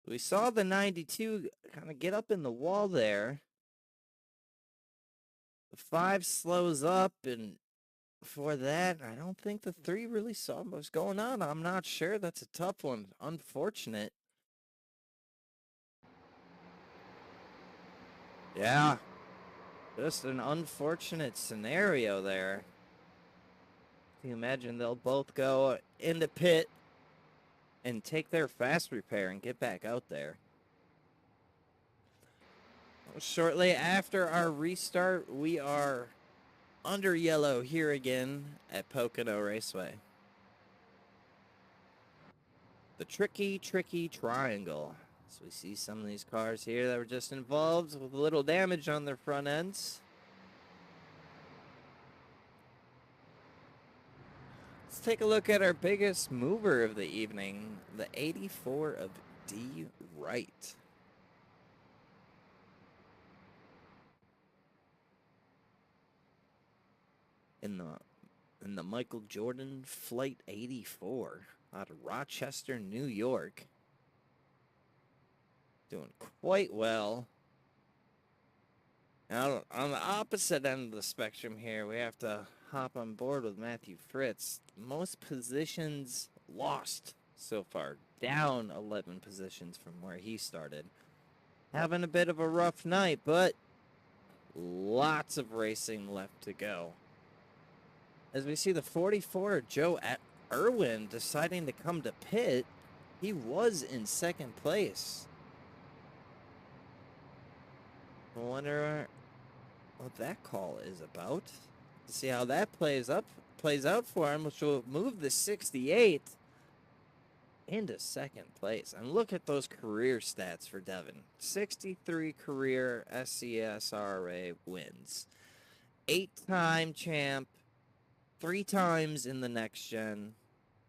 A: We saw the 92 kind of get up in the wall there. The 5 slows up, and before that, I don't think the 3 really saw what was going on. I'm not sure. That's a tough one. Unfortunate. Yeah. Just an unfortunate scenario there. Can you imagine they'll both go in the pit and take their fast repair and get back out there. Shortly after our restart, we are under yellow here again at Pocono Raceway. The tricky triangle. So we see some of these cars here that were just involved with a little damage on their front ends. Let's take a look at our biggest mover of the evening, the 84 of D. Wright. In the Michael Jordan Flight 84 out of Rochester, New York. Doing quite well. Now, on the opposite end of the spectrum here, we have to hop on board with Matthew Fritz. Most positions lost so far. Down 11 positions from where he started. Having a bit of a rough night, but Lots of racing left to go. As we see the 44, Joe Irwin, deciding to come to pit. He was in second place. I wonder what that call is about. To see how that plays out for him, which will move the 68 into second place. And look at those career stats for Devin. 63 career SCSRA wins. 8-time champ, 3 times in the next gen,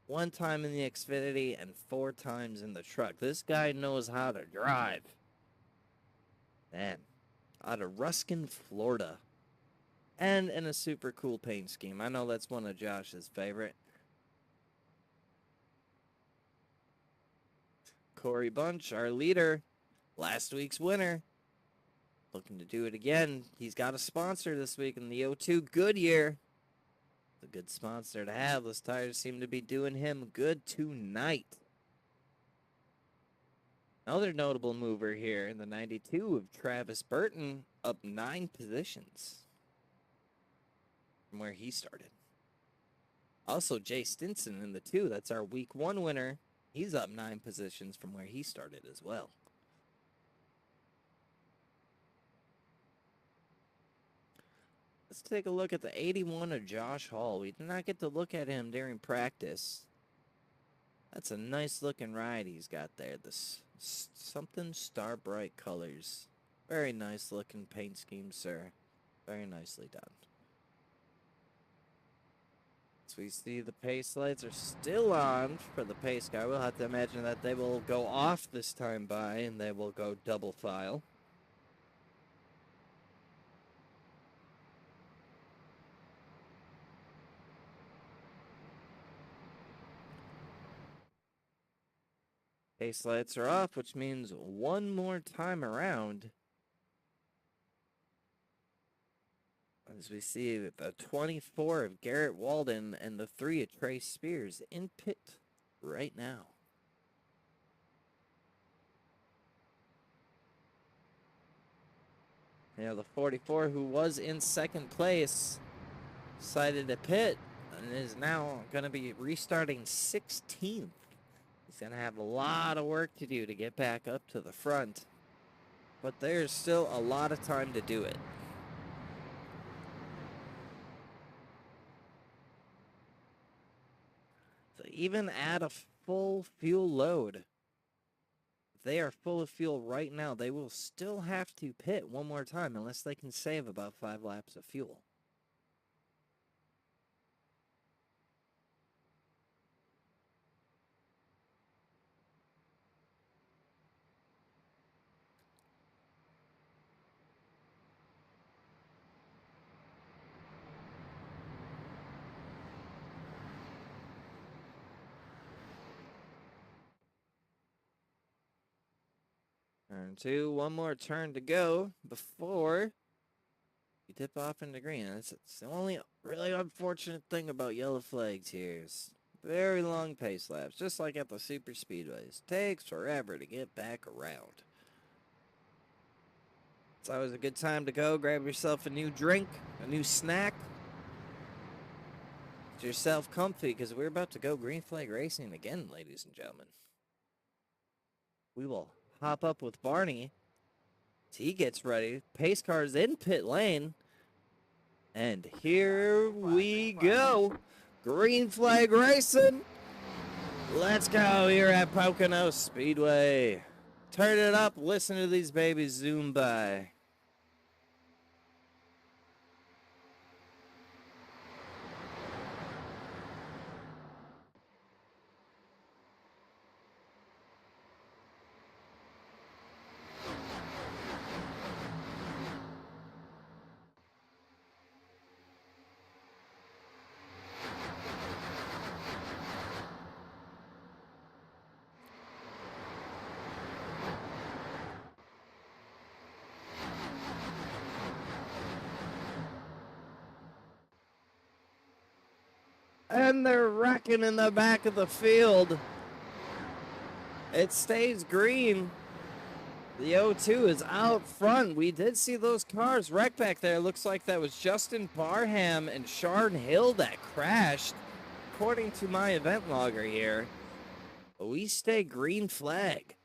A: 1 time in the Xfinity, and 4 times in the truck. This guy knows how to drive. Man, out of Ruskin, Florida. And in a super cool paint scheme. I know that's one of Josh's favorite. Corey Bunch, our leader, last week's winner. Looking to do it again. He's got a sponsor this week in the O2 Goodyear. It's a good sponsor to have. Those tires seem to be doing him good tonight. Another notable mover here in the 92 of Travis Burton, up 9 positions from where he started. Also, Jay Stinson in the 2. That's our week 1 winner. He's up 9 positions from where he started as well. Let's take a look at the 81 of Josh Hall. We did not get to look at him during practice. That's a nice looking ride he's got there. This something star bright colors. Very nice looking paint scheme, sir. Very nicely done. As we see, the pace lights are still on for the pace car. We'll have to imagine that they will go off this time by and they will go double file. Pace lights are off, which means one more time around. As we see the 24 of Garrett Walden and the 3 of Trey Spears in pit right now. Yeah, the 44 who was in second place decided to pit and is now going to be restarting 16th. He's going to have a lot of work to do to get back up to the front. But there's still a lot of time to do it. So even at a full fuel load, if they are full of fuel right now, they will still have to pit one more time unless they can save about 5 laps of fuel. Turn 2, one more turn to go before you dip off into green. It's the only really unfortunate thing about yellow flags here is very long pace laps, just like at the super speedways. Takes forever to get back around. It's always a good time to go grab yourself a new drink, a new snack. Get yourself comfy because we're about to go green flag racing again, ladies and gentlemen. We will hop up with Barney. He gets ready. Pace car's in pit lane. And here we go. Green flag racing. Let's go here at Pocono Speedway. Turn it up. Listen to these babies zoom by. And they're wrecking in the back of the field. It stays green. The O2 is out front. We did see those cars wreck back there. Looks like that was Justin Barham and Sharon Hill that crashed, according to my event logger here. But we stay green flag.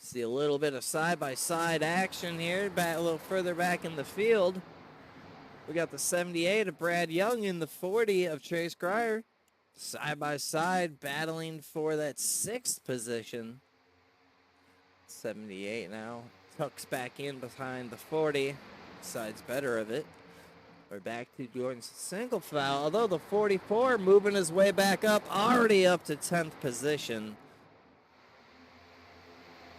A: See a little bit of side-by-side action here, a little further back in the field. We got the 78 of Brad Young and the 40 of Chase Grier. Side-by-side battling for that 6th position. 78 now. Tucks back in behind the 40. Decides better of it. We're back to Jordan's single foul. Although the 44 moving his way back up. Already up to 10th position.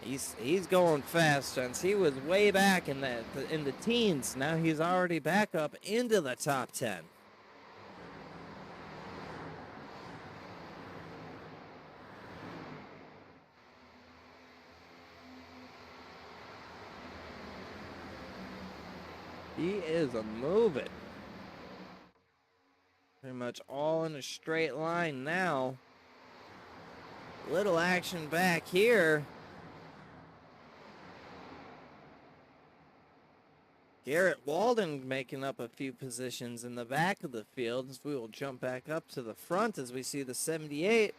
A: He's going fast, since he was way back in the teens. Now he's already back up into the top 10. He is a moving. Pretty much all in a straight line now. Little action back here. Garrett Walden making up a few positions in the back of the field. As we will jump back up to the front as we see the 78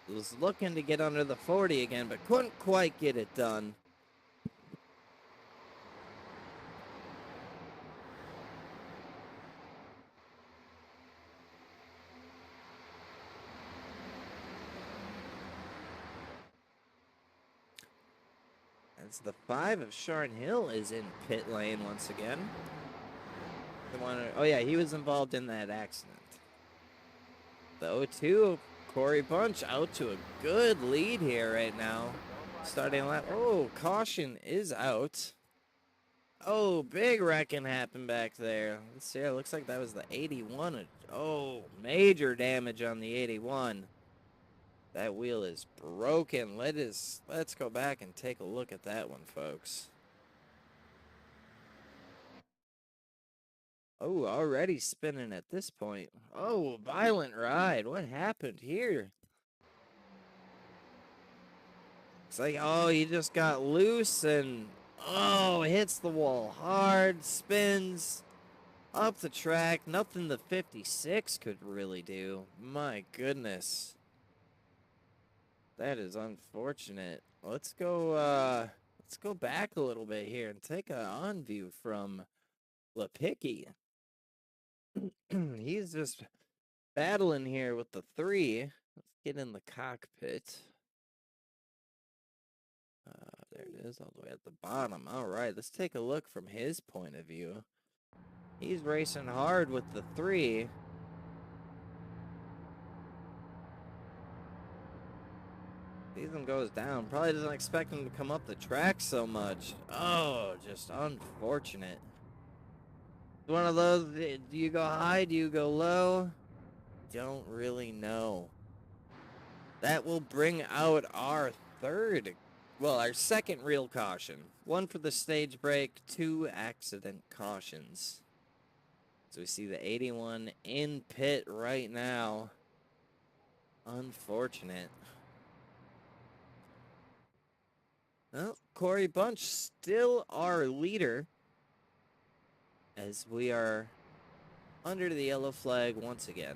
A: was looking to get under the 40 again, but couldn't quite get it done. As the 5 of Sharon Hill is in pit lane once again. Oh yeah, he was involved in that accident. The 0-2, Corey Bunch out to a good lead here right now. Starting lap. Oh, caution is out. Oh, big wrecking happened back there. Let's see. It looks like that was the 81. Oh, major damage on the 81. That wheel is broken. Let's go back and take a look at that one, folks. Oh, already spinning at this point. Oh, violent ride. What happened here? It's like, oh, he just got loose and, oh, hits the wall hard, spins up the track. Nothing the 56 could really do. My goodness. That is unfortunate. Let's go back a little bit here and take a on view from Lepicki. He's just battling here with the 3. Let's get in the cockpit. There it is, all the way at the bottom. All right, let's take a look from his point of view. He's racing hard with the 3. Sees him goes down. Probably doesn't expect him to come up the track so much. Oh, just unfortunate. One of those, do you go high? Do you go low? Don't really know. That will bring out our our second real caution. 1 for the stage break, 2 accident cautions. So we see the 81 in pit right now. Unfortunate. Well, Corey Bunch still our leader as we are under the yellow flag once again.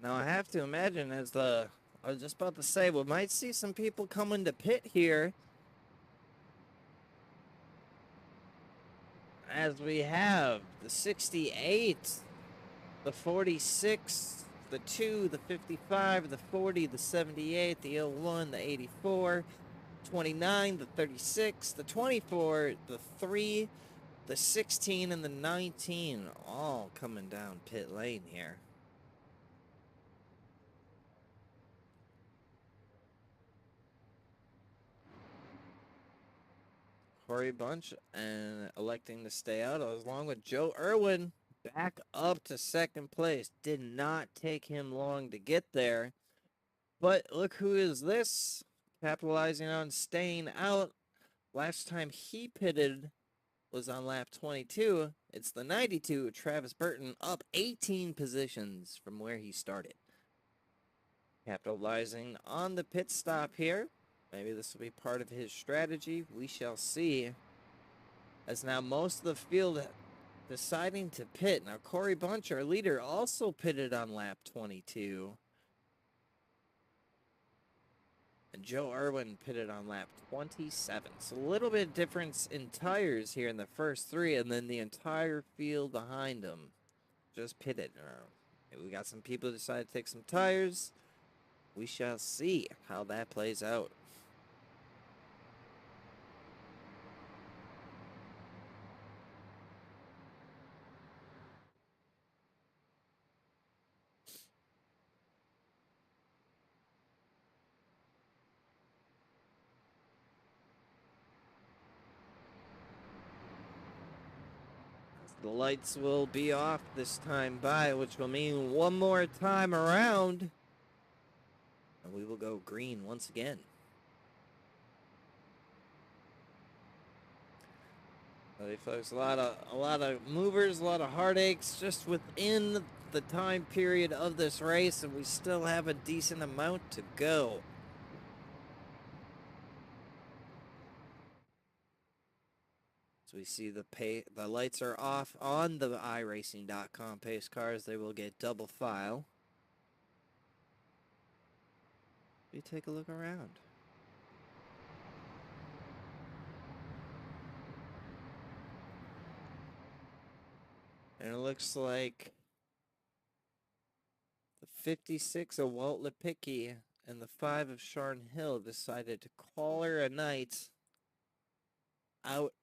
A: Now I have to imagine I was just about to say, we might see some people coming to pit here. As we have the 68, the 46, the 2, the 55, the 40, the 78, the 01, the 84, 29, the 36, the 24, the 3, the 16, and the 19, all coming down pit lane here. Corey Bunch and electing to stay out, along with Joe Irwin back up to second place. Did not take him long to get there. But look who is this, capitalizing on staying out. Last time he pitted was on lap 22. It's the 92, Travis Burton, up 18 positions from where he started. Capitalizing on the pit stop here. Maybe this will be part of his strategy. We shall see. As now most of the field deciding to pit. Now Corey Bunch, our leader, also pitted on lap 22. And Joe Irwin pitted on lap 27. So a little bit of difference in tires here in the first three, and then the entire field behind them just pitted. We got some people who decided to take some tires. We shall see how that plays out. The lights will be off this time by, which will mean one more time around, and we will go green once again. Folks, a lot of movers, a lot of heartaches just within the time period of this race, and we still have a decent amount to go. So we see the lights are off on the iRacing.com pace cars. They will get double file. We take a look around. And it looks like the 56 of Walt Lipicki and the 5 of Sharn Hill decided to call her a night out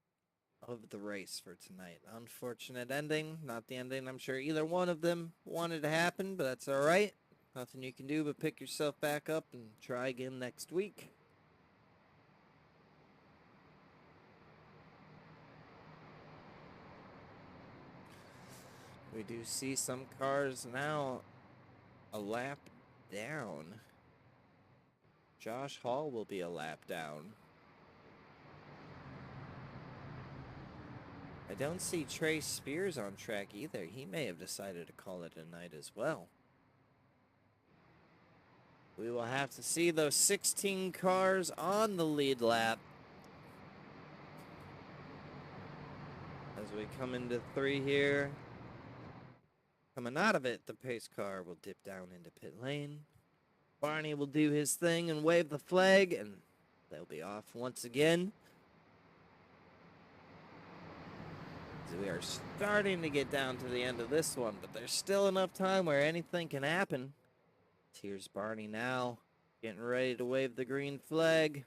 A: of the race for tonight. Unfortunate ending. Not the ending I'm sure either one of them wanted to happen, but that's all right. Nothing you can do but pick yourself back up and try again next week. We do see some cars now a lap down. Josh Hall will be a lap down. I don't see Trey Spears on track either. He may have decided to call it a night as well. We will have to see those 16 cars on the lead lap as we come into 3 here. Coming out of it, the pace car will dip down into pit lane. Barney will do his thing and wave the flag, and they'll be off once again. So we are starting to get down to the end of this one, but there's still enough time where anything can happen. Here's Barney now, getting ready to wave the green flag.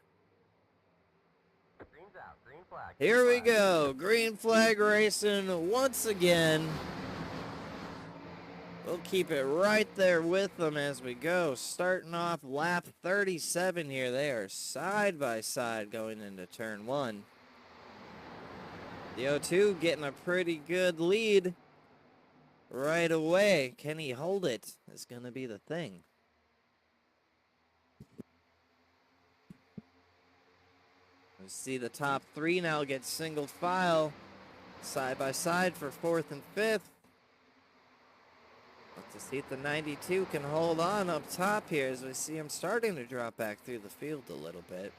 B: Green's out. Green flag.
A: Here we go. Green flag racing once again. We'll keep it right there with them as we go. Starting off lap 37 here. They are side by side going into turn 1. The 02 getting a pretty good lead right away. Can he hold it? Is going to be the thing. We see the top 3 now get single file side by side for 4th and 5th. Let's see if the 92 can hold on up top here as we see him starting to drop back through the field a little bit.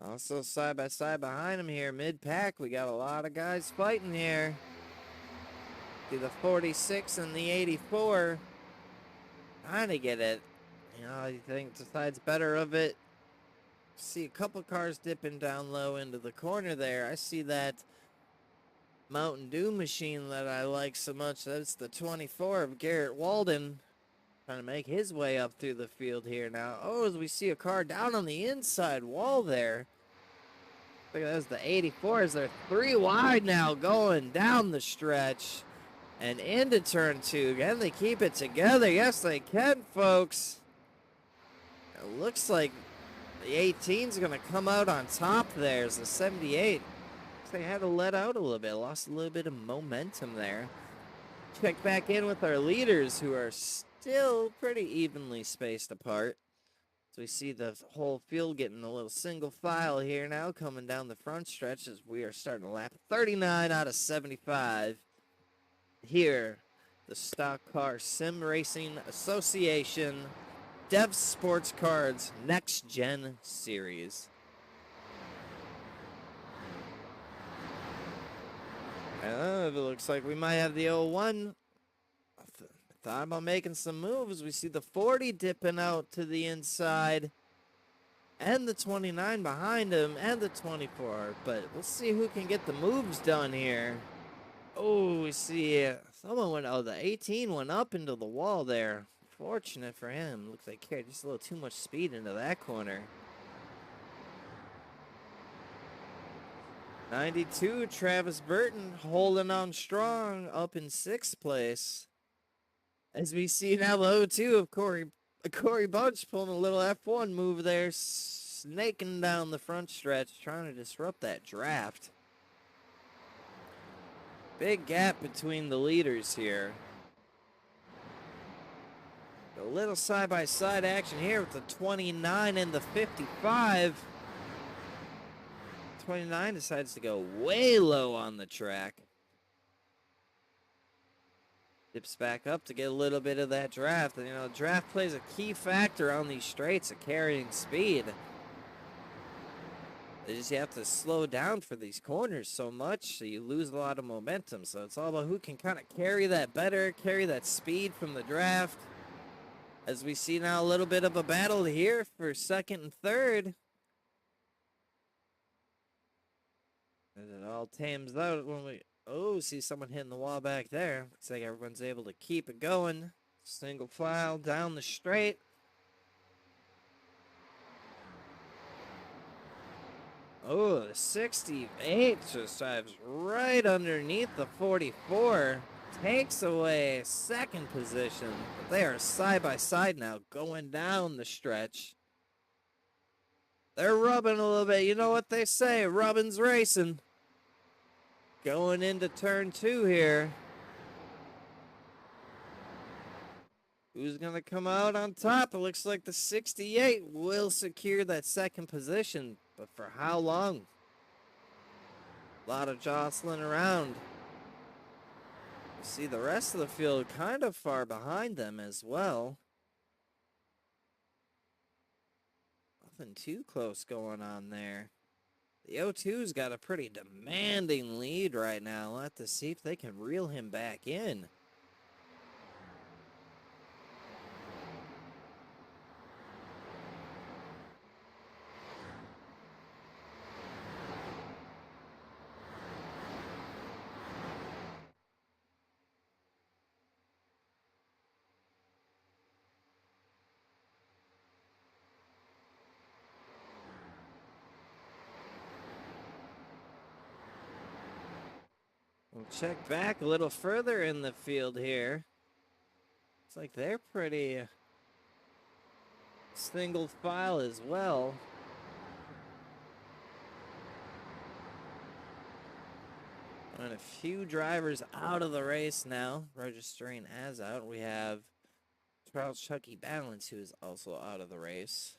A: Also side by side behind him here, mid-pack, we got a lot of guys fighting here. See the 46 and the 84. Trying to get it. You know, I think decides better of it. See a couple cars dipping down low into the corner there. I see that Mountain Dew machine that I like so much. That's the 24 of Garrett Walden. Trying to make his way up through the field here now. Oh, as we see a car down on the inside wall there. Look, that's the 84s. They're 3 wide now going down the stretch and into turn 2. Can they keep it together? Yes, they can, folks. It looks like the 18's going to come out on top there as the 78. They had to let out a little bit, lost a little bit of momentum there. Check back in with our leaders, who are still pretty evenly spaced apart. So we see the whole field getting a little single file here now, coming down the front stretch as we are starting to lap 39 out of 75. Here, the Stock Car Sim Racing Association Dev Sports Cards Next Gen Series. It looks like we might have the 01. Thought about making some moves. We see the 40 dipping out to the inside, and the 29 behind him, and the 24. But we'll see who can get the moves done here. Oh, we see someone went. Oh, the 18 went up into the wall there. Fortunate for him. Looks like he carried just a little too much speed into that corner. 92, Travis Burton holding on strong up in 6th place. As we see now the 02 of Corey Bunch pulling a little F1 move there, snaking down the front stretch, trying to disrupt that draft. Big gap between the leaders here. A little side-by-side action here with the 29 and the 55. 29 decides to go way low on the track. Dips back up to get a little bit of that draft. And, you know, draft plays a key factor on these straights of carrying speed. They just have to slow down for these corners so much, so you lose a lot of momentum. So it's all about who can kind of carry that better, carry that speed from the draft. As we see now a little bit of a battle here for 2nd and 3rd. As it all tames out when we... Oh, see someone hitting the wall back there. Looks like everyone's able to keep it going. Single file down the straight. Oh, the 68 just dives right underneath the 44. Takes away 2nd position. But they are side by side now, going down the stretch. They're rubbing a little bit. You know what they say, rubbing's racing. Going into turn 2 here. Who's going to come out on top? It looks like the 68 will secure that 2nd position. But for how long? A lot of jostling around. You see the rest of the field kind of far behind them as well. Nothing too close going on there. The 02's got a pretty demanding lead right now. We'll have to see if they can reel him back in. We'll check back a little further in the field here. Looks like they're pretty single file as well. And a few drivers out of the race now, registering as out. We have Charles Chucky Balance, who is also out of the race.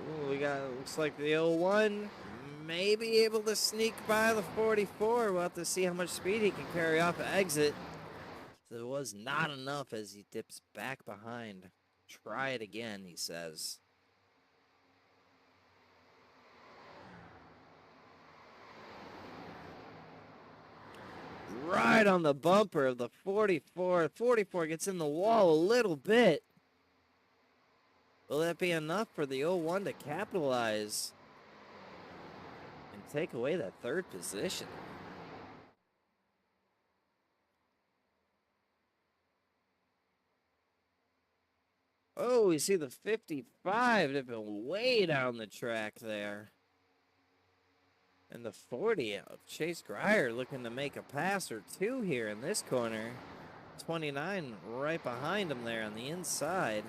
A: Ooh, we got, looks like the 01 may be able to sneak by the 44. We'll have to see how much speed he can carry off the exit. So it was not enough as he dips back behind. Try it again, he says. Right on the bumper of the 44. 44 gets in the wall a little bit. Will that be enough for the 01 to capitalize and take away that 3rd position? Oh, we see the 55 dipping way down the track there. And the 40 of Chase Grier looking to make a pass or two here in this corner. 29 right behind him there on the inside.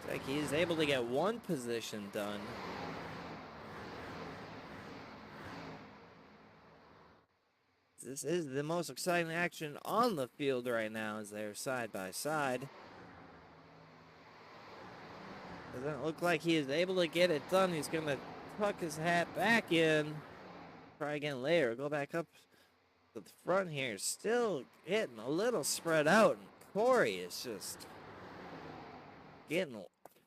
A: Looks like he's able to get one position done. This is the most exciting action on the field right now as they're side by side. Doesn't look like he is able to get it done. He's going to tuck his hat back in. Try again later. Go back up to the front here. Still getting a little spread out. And Corey is just getting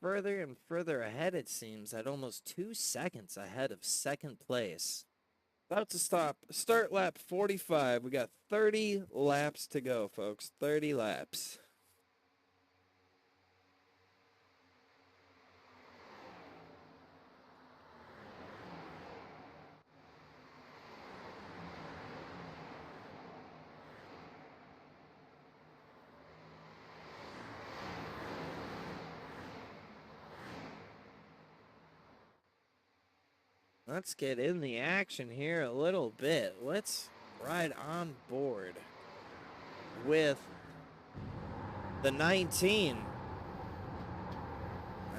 A: further and further ahead, it seems, at almost 2 seconds ahead of second place. About to start lap 45. We got 30 laps to go, folks. 30 laps. Let's get in the action here a little bit. Let's ride on board with the 19,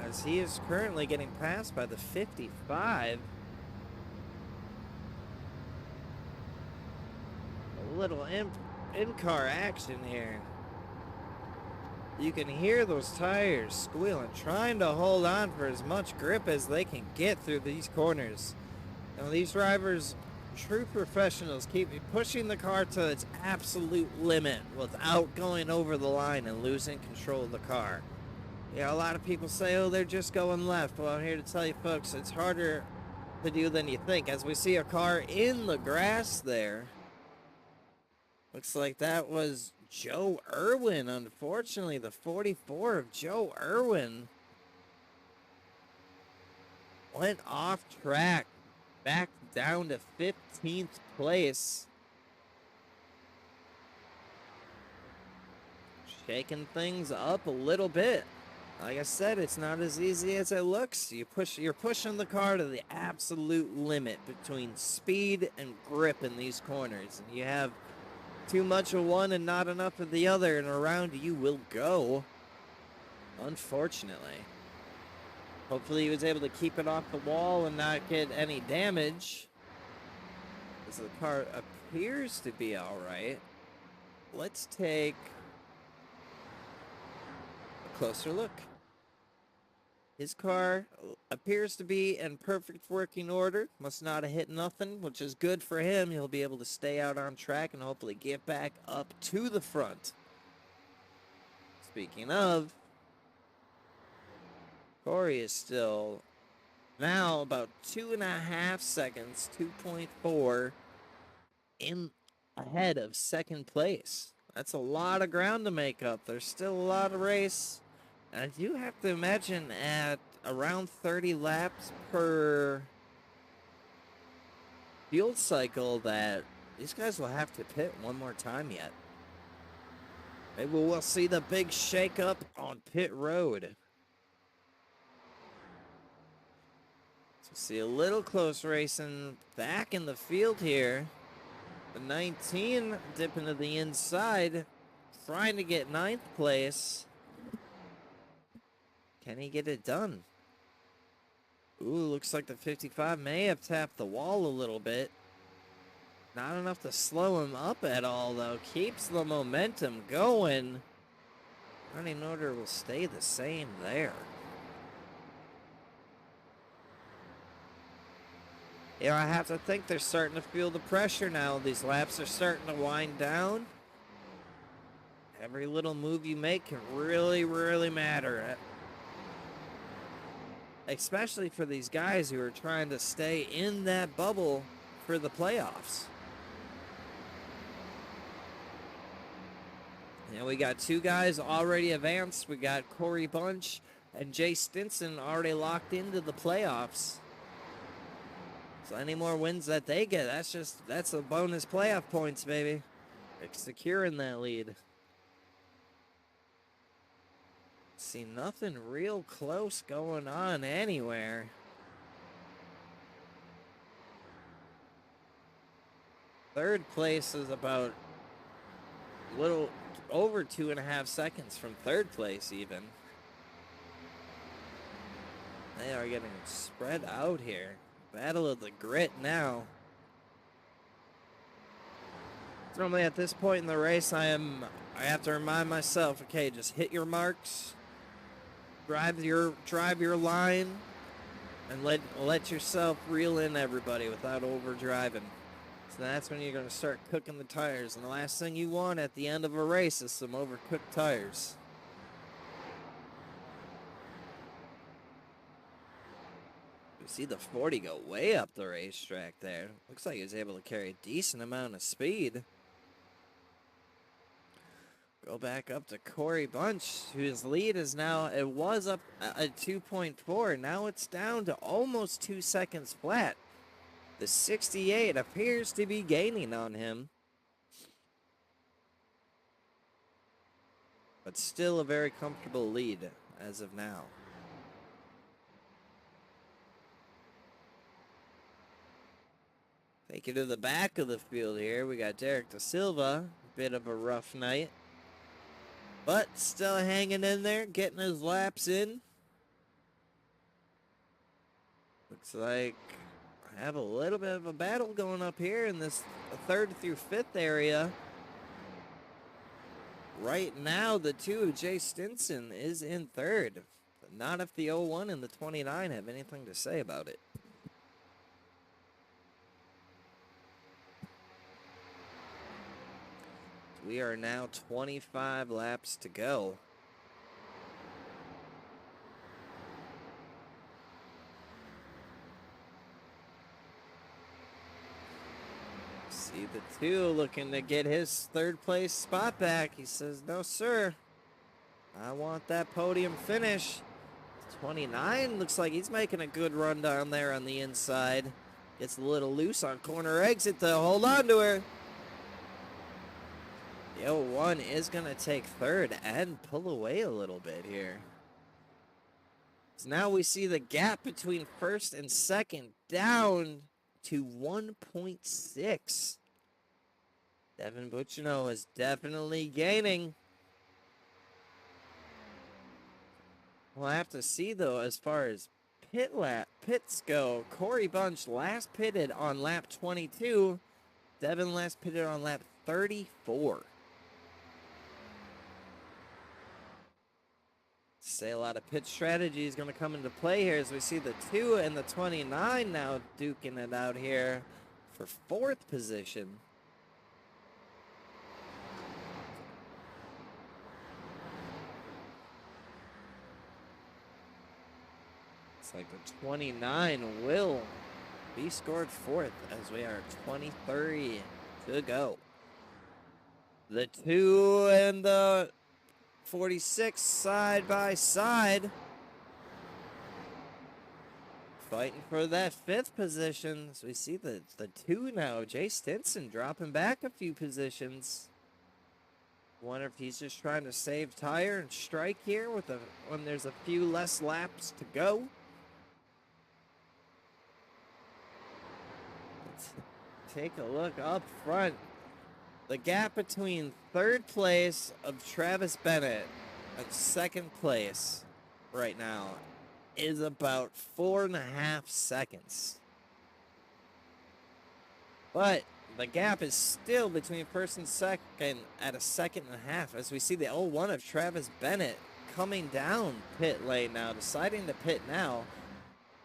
A: as he is currently getting passed by the 55. A little in-car action here. You can hear those tires squealing, trying to hold on for as much grip as they can get through these corners. Now, these drivers, true professionals, keep pushing the car to its absolute limit without going over the line and losing control of the car. Yeah, a lot of people say, oh, they're just going left. Well, I'm here to tell you, folks, it's harder to do than you think. As we see a car in the grass there. Looks like that was Joe Irwin, unfortunately. The 44 of Joe Irwin went off track, back down to 15th place. Shaking things up a little bit. Like I said, it's not as easy as it looks. You're pushing the car to the absolute limit between speed and grip in these corners. And you have too much of one and not enough of the other, and around you will go, unfortunately. Hopefully he was able to keep it off the wall and not get any damage, as the car appears to be all right. Let's take a closer look. His car appears to be in perfect working order. Must not have hit nothing, which is good for him. He'll be able to stay out on track and hopefully get back up to the front. Speaking of, Corey is still now about 2.5 seconds, 2.4 in ahead of second place. That's a lot of ground to make up. There's still a lot of race. And I do have to imagine at around 30 laps per fuel cycle that these guys will have to pit one more time yet. Maybe we'll see the big shakeup on pit road. So see a little close racing back in the field here. The 19 dipping to the inside, trying to get 9th place. Can he get it done? Ooh, looks like the 55 may have tapped the wall a little bit. Not enough to slow him up at all, though. Keeps the momentum going. Running order will stay the same there. You know, I have to think they're starting to feel the pressure now. These laps are starting to wind down. Every little move you make can really, really matter. Especially for these guys who are trying to stay in that bubble for the playoffs. You know, we got 2 guys already advanced. We got Corey Bunch and Jay Stinson already locked into the playoffs. So any more wins that they get, that's a bonus playoff points, baby. It's securing that lead. See nothing real close going on anywhere. Third place is about a little over 2.5 seconds from third place even. They are getting spread out here. Battle of the grit now. Normally at this point in the race, I have to remind myself, okay, just hit your marks, drive your line, and let yourself reel in everybody without overdriving. So that's when you're going to start cooking the tires. And the last thing you want at the end of a race is some overcooked tires. You see the 40 go way up the racetrack there. Looks like he was able to carry a decent amount of speed. Go back up to Corey Bunch, whose lead is now, it was up at 2.4. Now it's down to almost 2 seconds flat. The 68 appears to be gaining on him. But still a very comfortable lead as of now. Take it to the back of the field here. We got Derek Da Silva. Bit of a rough night. But still hanging in there, getting his laps in. Looks like I have a little bit of a battle going up here in this 3rd through 5th area. Right now, the 2 of Jay Stinson is in 3rd. But not if the 01 and the 29 have anything to say about it. We are now 25 laps to go. See the 2 looking to get his 3rd place spot back. He says, no, sir. I want that podium finish. 29 looks like he's making a good run down there on the inside. Gets a little loose on corner exit to hold on to her. The 01 is going to take 3rd and pull away a little bit here. So now we see the gap between 1st and 2nd down to 1.6. Devin Buccino is definitely gaining. We'll have to see, though, as far as pits go. Corey Bunch last pitted on lap 22. Devin last pitted on lap 34. Say a lot of pit strategy is going to come into play here as we see the 2 and the 29 now duking it out here for 4th position. It's like the 29 will be scored 4th as we are 23 to go. The 2 and the 46 side by side. Fighting for that 5th position. So we see the 2 now. Jay Stinson dropping back a few positions. Wonder if he's just trying to save tire and strike here with when there's a few less laps to go. Let's take a look up front. The gap between 3rd place of Travis Bennett and 2nd place right now is about 4.5 seconds. But the gap is still between 1st and 2nd at a 1.5 seconds as we see the 01 of Travis Bennett coming down pit lane now, deciding to pit now.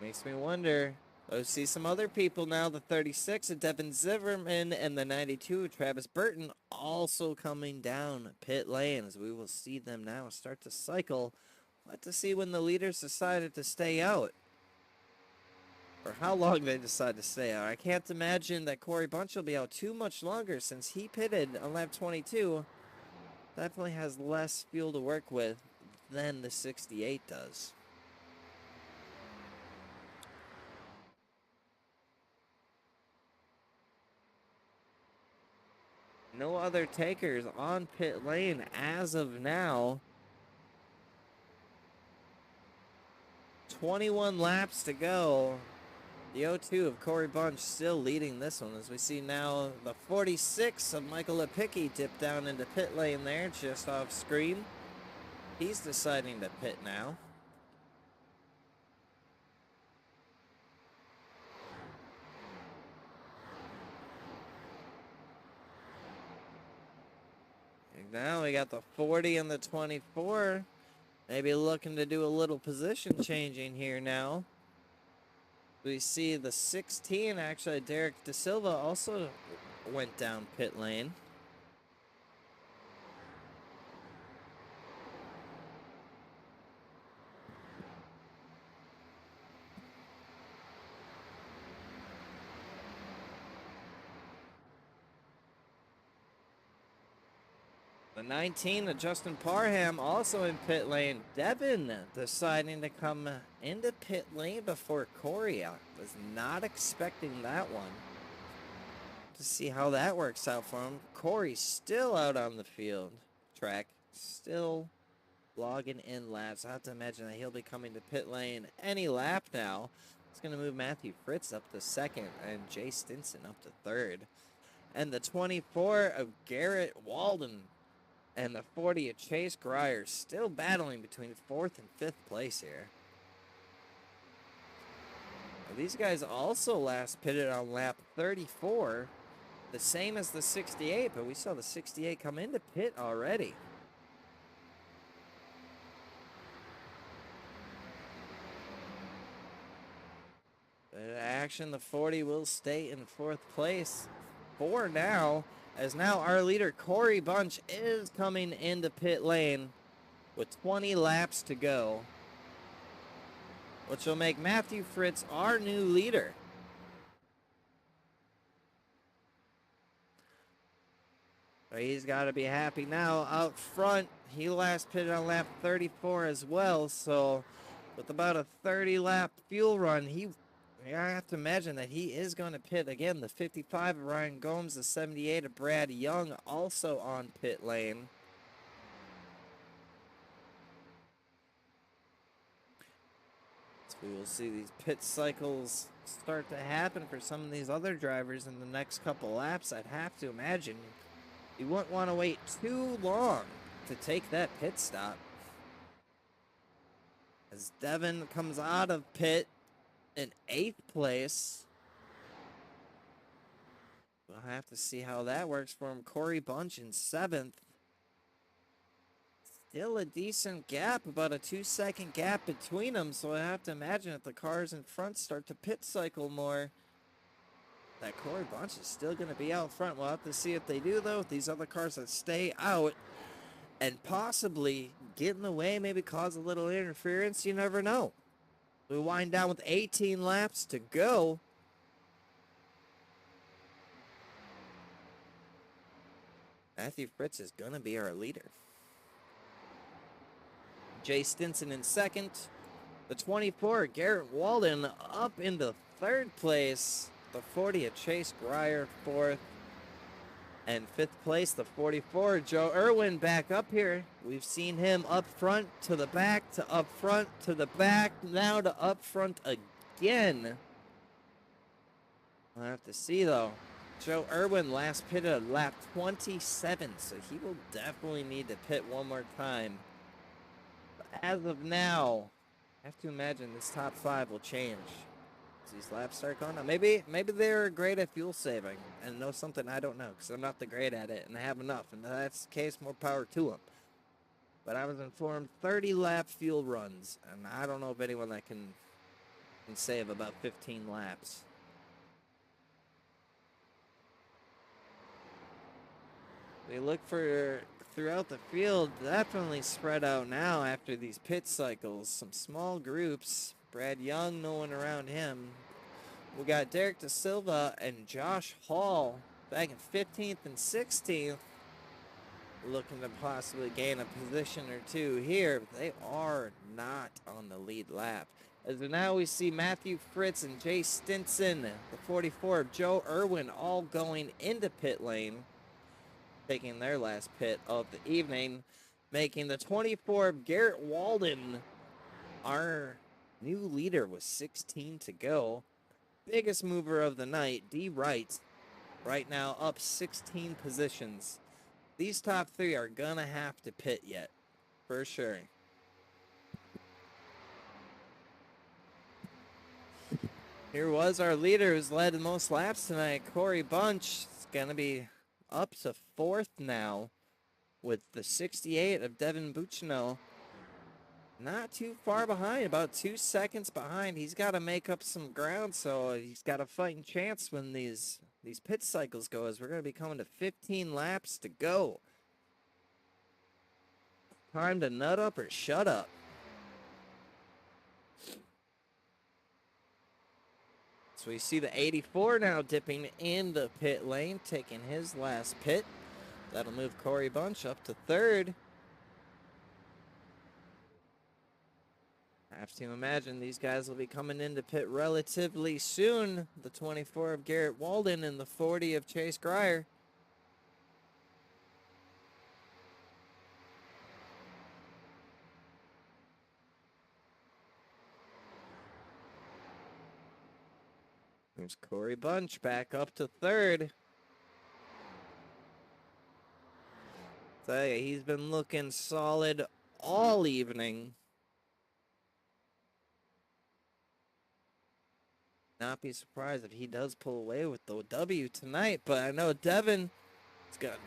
A: Makes me wonder. Let's see some other people now. The 36 of Devin Zimmerman and the 92 of Travis Burton also coming down pit lane as we will see them now start to cycle. We'll have to see when the leaders decided to stay out. Or how long they decide to stay out. I can't imagine that Corey Bunch will be out too much longer since he pitted on lap 22. Definitely has less fuel to work with than the 68 does. No other takers on pit lane as of now. 21 laps to go. The 02 of Corey Bunch still leading this one, as we see now the 46 of Michael Lepicki dip down into pit lane there, just off screen. He's deciding to pit now. And now we got the 40 and the 24. Maybe looking to do a little position changing here now. We see the 16, actually, Derek Da Silva also went down pit lane. The 19 of Justin Parham also in pit lane. Devin deciding to come into pit lane before Corey. I was not expecting that one. To see how that works out for him. Corey still out on the field track. Still logging in laps. I have to imagine that he'll be coming to pit lane any lap now. It's going to move Matthew Fritz up to second and Jay Stinson up to third. And the 24 of Garrett Walden and the 40 of Chase Grier still battling between 4th and 5th place here. Now, these guys also last pitted on lap 34, the same as the 68, but we saw the 68 come into pit already. But action, the 40 will stay in 4th place for now. As now our leader, Corey Bunch, is coming into pit lane with 20 laps to go, which will make Matthew Fritz our new leader. But he's got to be happy now. Out front, he last pitted on lap 34 as well, so with about a 30-lap fuel run, I have to imagine that he is going to pit again. The 55 of Ryan Gomes, the 78 of Brad Young also on pit lane. So we will see these pit cycles start to happen for some of these other drivers in the next couple laps. I'd have to imagine you wouldn't want to wait too long to take that pit stop. As Devin comes out of pit in 8th place. We'll have to see how that works for him. Corey Bunch in 7th. Still a decent gap, about a 2-second gap between them, so I have to imagine if the cars in front start to pit cycle more, that Corey Bunch is still going to be out front. We'll have to see if they do, though. If these other cars that stay out and possibly get in the way, maybe cause a little interference, you never know. We wind down with 18 laps to go. Matthew Fritz is going to be our leader. Jay Stinson in 2nd. The 24, Garrett Walden, up into 3rd place. The 40 of Chase Grier, 4th. And 5th place, the 44, Joe Irwin, back up here. We've seen him up front to the back to up front to the back, now to up front again. We'll have to see, though. Joe Irwin last pitted at lap 27, so he will definitely need to pit one more time. But as of now, I have to imagine this top 5 will change. These laps start going on. Maybe they're great at fuel saving and know something I don't know, because I'm not the great at it and I have enough, and if that's the case, more power to them. But I was informed 30-lap fuel runs, and I don't know of anyone that can save about 15 laps. They look for throughout the field, definitely spread out now after these pit cycles. Some small groups. Brad Young, no one around him. We got Derek Da Silva and Josh Hall back in 15th and 16th, looking to possibly gain a position or two here. But they are not on the lead lap. As now we see Matthew Fritz and Jay Stinson, the 44 of Joe Irwin, all going into pit lane, taking their last pit of the evening, making the 24 of Garrett Walden our New leader with 16 to go. Biggest mover of the night, D. Wright, right now up 16 positions. These top three are gonna have to pit yet, for sure. Here was our leader who's led the most laps tonight, Corey Bunch. It's gonna be up to fourth now with the 68 of Devin Buchino. Not too far behind, about 2 seconds behind. He's got to make up some ground, so he's got a fighting chance when these pit cycles go, as we're going to be coming to 15 laps to go. Time to nut up or shut up. So we see the 84 now dipping in the pit lane, taking his last pit. That'll move Corey Bunch up to third. I have to imagine these guys will be coming into pit relatively soon. The 24 of Garrett Walden and the 40 of Chase Grier. There's Corey Bunch back up to third. Tell you, he's been looking solid all evening. Not be surprised if he does pull away with the W tonight, but I know Devin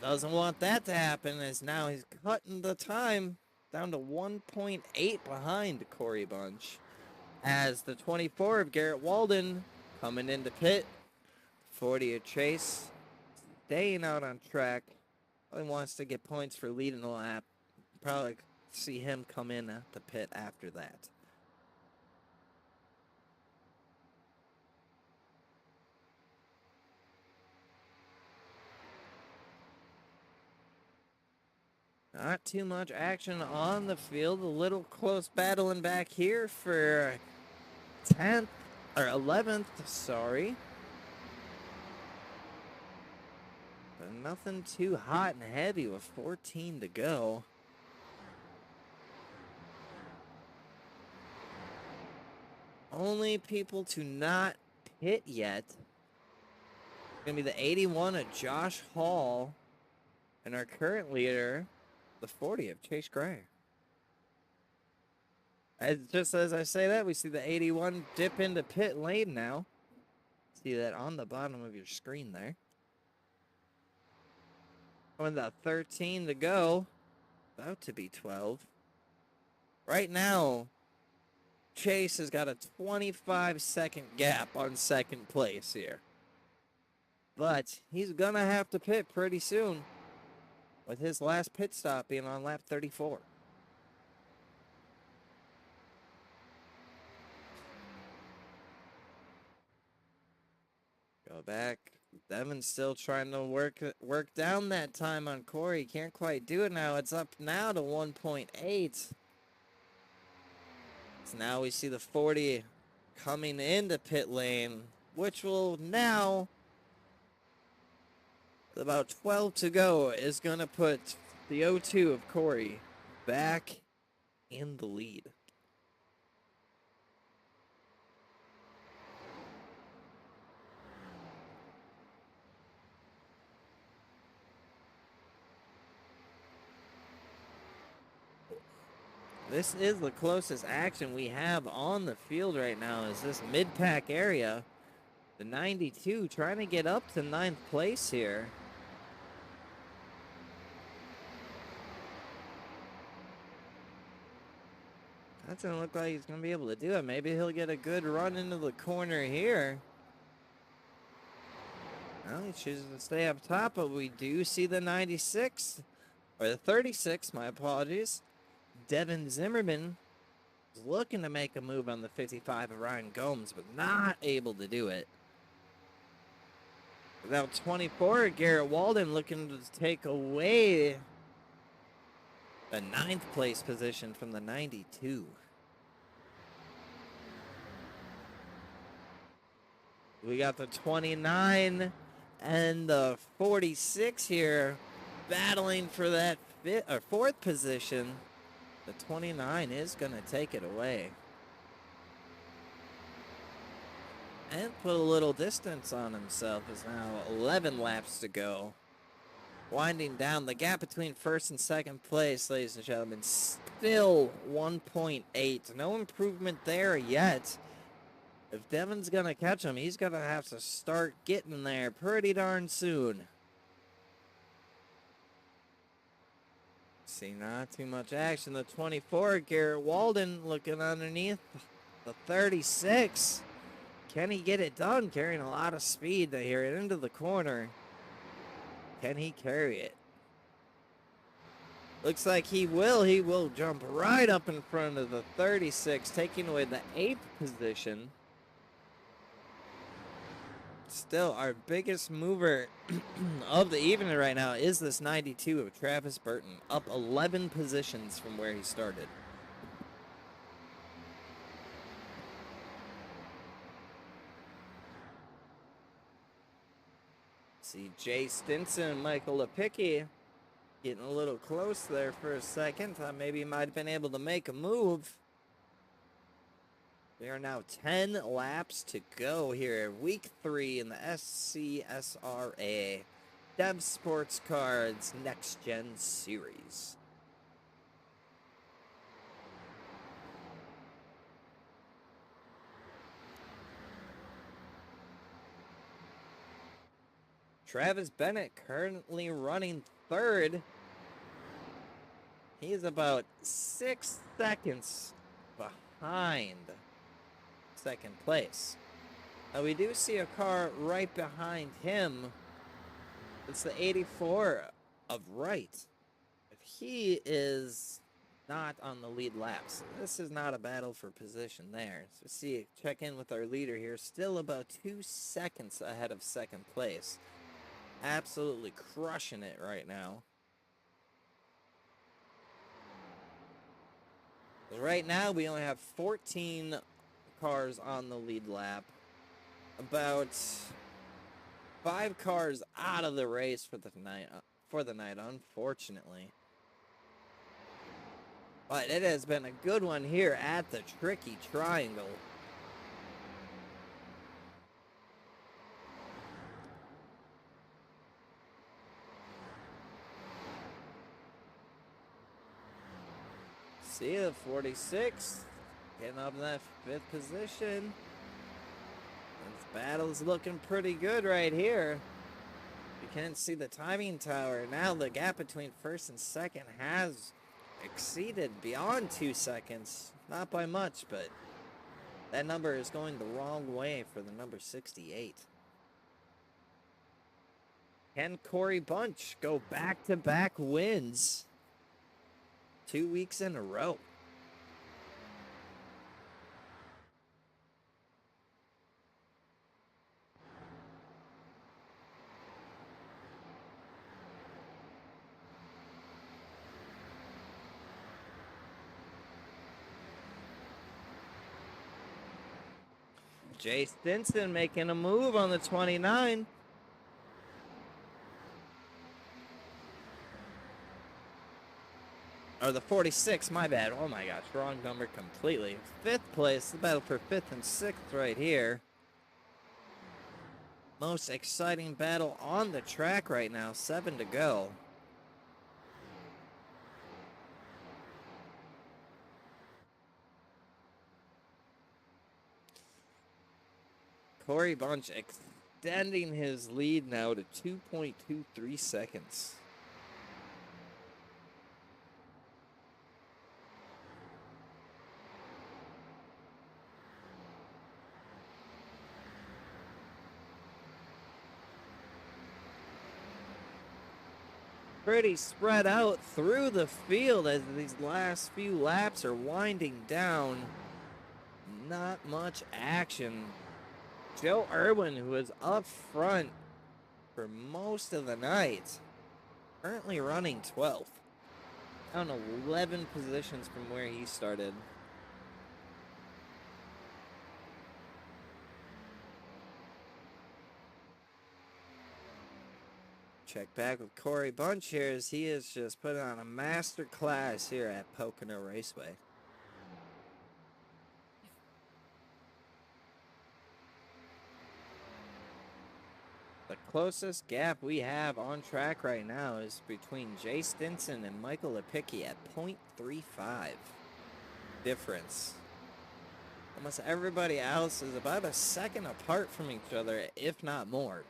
A: doesn't want that to happen, as now he's cutting the time down to 1.8 behind Corey Bunch. As the 24 of Garrett Walden coming into pit, 40 of Chase staying out on track. Probably wants to get points for leading the lap. Probably see him come in at the pit after that. Not too much action on the field. A little close battling back here for 10th or 11th, sorry. But nothing too hot and heavy with 14 to go. Only people to not pit yet. It's going to be the 81 of Josh Hall and our current leader, the 40 of Chase Grier. Just as I say that, we see the 81 dip into pit lane now. See that on the bottom of your screen there. With the 13 to go, about to be 12. Right now, Chase has got a 25-second gap on second place here. But he's going to have to pit pretty soon, with his last pit stop being on lap 34. Go back. Devin's still trying to work down that time on Corey. Can't quite do it now. It's up now to 1.8. So now we see the 40 coming into pit lane, which will now, with about 12 to go, is going to put the 02 of Corey back in the lead. This is the closest action we have on the field right now, is this mid-pack area. The 92 trying to get up to 9th place here. That doesn't look like he's going to be able to do it. Maybe he'll get a good run into the corner here. Well, he chooses to stay up top, but we do see the 96, or the 36, my apologies. Devin Zimmerman is looking to make a move on the 55 of Ryan Gomes, but not able to do it. Without 24, Garrett Walden looking to take away the 9th place position from the 92. We got the 29 and the 46 here battling for that 4th position. The 29 is going to take it away. And put a little distance on himself as now 11 laps to go. Winding down the gap between first and second place, ladies and gentlemen, still 1.8. No improvement there yet. If Devin's going to catch him, he's going to have to start getting there pretty darn soon. See, not too much action. The 24, Garrett Walden looking underneath the 36. Can he get it done? Carrying a lot of speed here into the corner. Can he carry it? Looks like he will. He will jump right up in front of the 36, taking away the 8th position. Still, our biggest mover of the evening right now is this 92 of Travis Burton, up 11 positions from where he started. See Jay Stinson and Michael Lepicki getting a little close there for a second. Thought maybe he might have been able to make a move. There are now 10 laps to go here. Week 3 in the SCSRA Dev Sports Cards Next Gen Series. Travis Bennett currently running third. He's about 6 seconds behind second place. Now we do see a car right behind him. It's the 84 of Wright. If he is not on the lead lap, so this is not a battle for position there. So see, check in with our leader here. Still about 2 seconds ahead of second place. Absolutely crushing it right now. Right now, we only have 14 cars on the lead lap. About 5 cars out of the race for the night, unfortunately. But it has been a good one here at the Tricky Triangle. See the 46 getting up in that 5th position. This battle's looking pretty good right here. You can't see the timing tower. Now the gap between first and second has exceeded beyond 2 seconds. Not by much, but that number is going the wrong way for the number 68. Can Corey Bunch go back-to-back wins 2 weeks in a row? Jay Stinson making a move on the 29. Or the 46, my bad. Oh my gosh, wrong number completely. 5th place, the battle for 5th and 6th right here. Most exciting battle on the track right now, 7 to go. Corey Bunch extending his lead now to 2.23 seconds. Pretty spread out through the field as these last few laps are winding down. Not much action. Joe Irwin, who was up front for most of the night, currently running 12th. Down 11 positions from where he started. Check back with Corey Bunch here as he is just putting on a master class here at Pocono Raceway. closest gap we have on track right now is between Jay Stinson and Michael Lipicki at 0.35 difference. Almost everybody else is about a second apart from each other, if not more.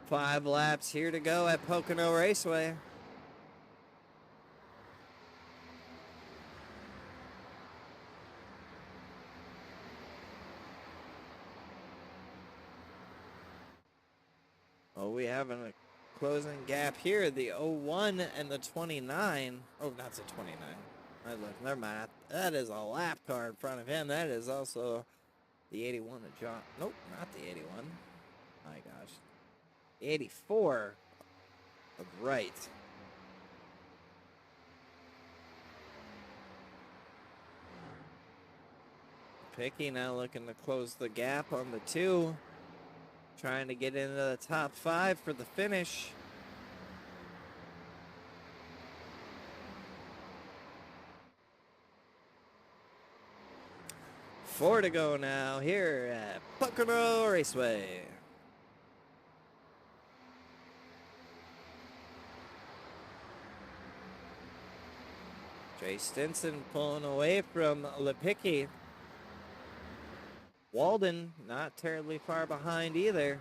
A: 5 laps here to go at Pocono Raceway. Oh, we have a closing gap here. The 01 and the 29. Oh, not the 29. I look, never mind. That is a lap car in front of him. That is also the 81 of John. Nope, not the 81. My gosh. The 84 of Wright. Picky now looking to close the gap on the 2. Trying to get into the top 5 for the finish. Four to go now here at Pocono Raceway. Jay Stinson pulling away from Lipicki. Walden not terribly far behind either.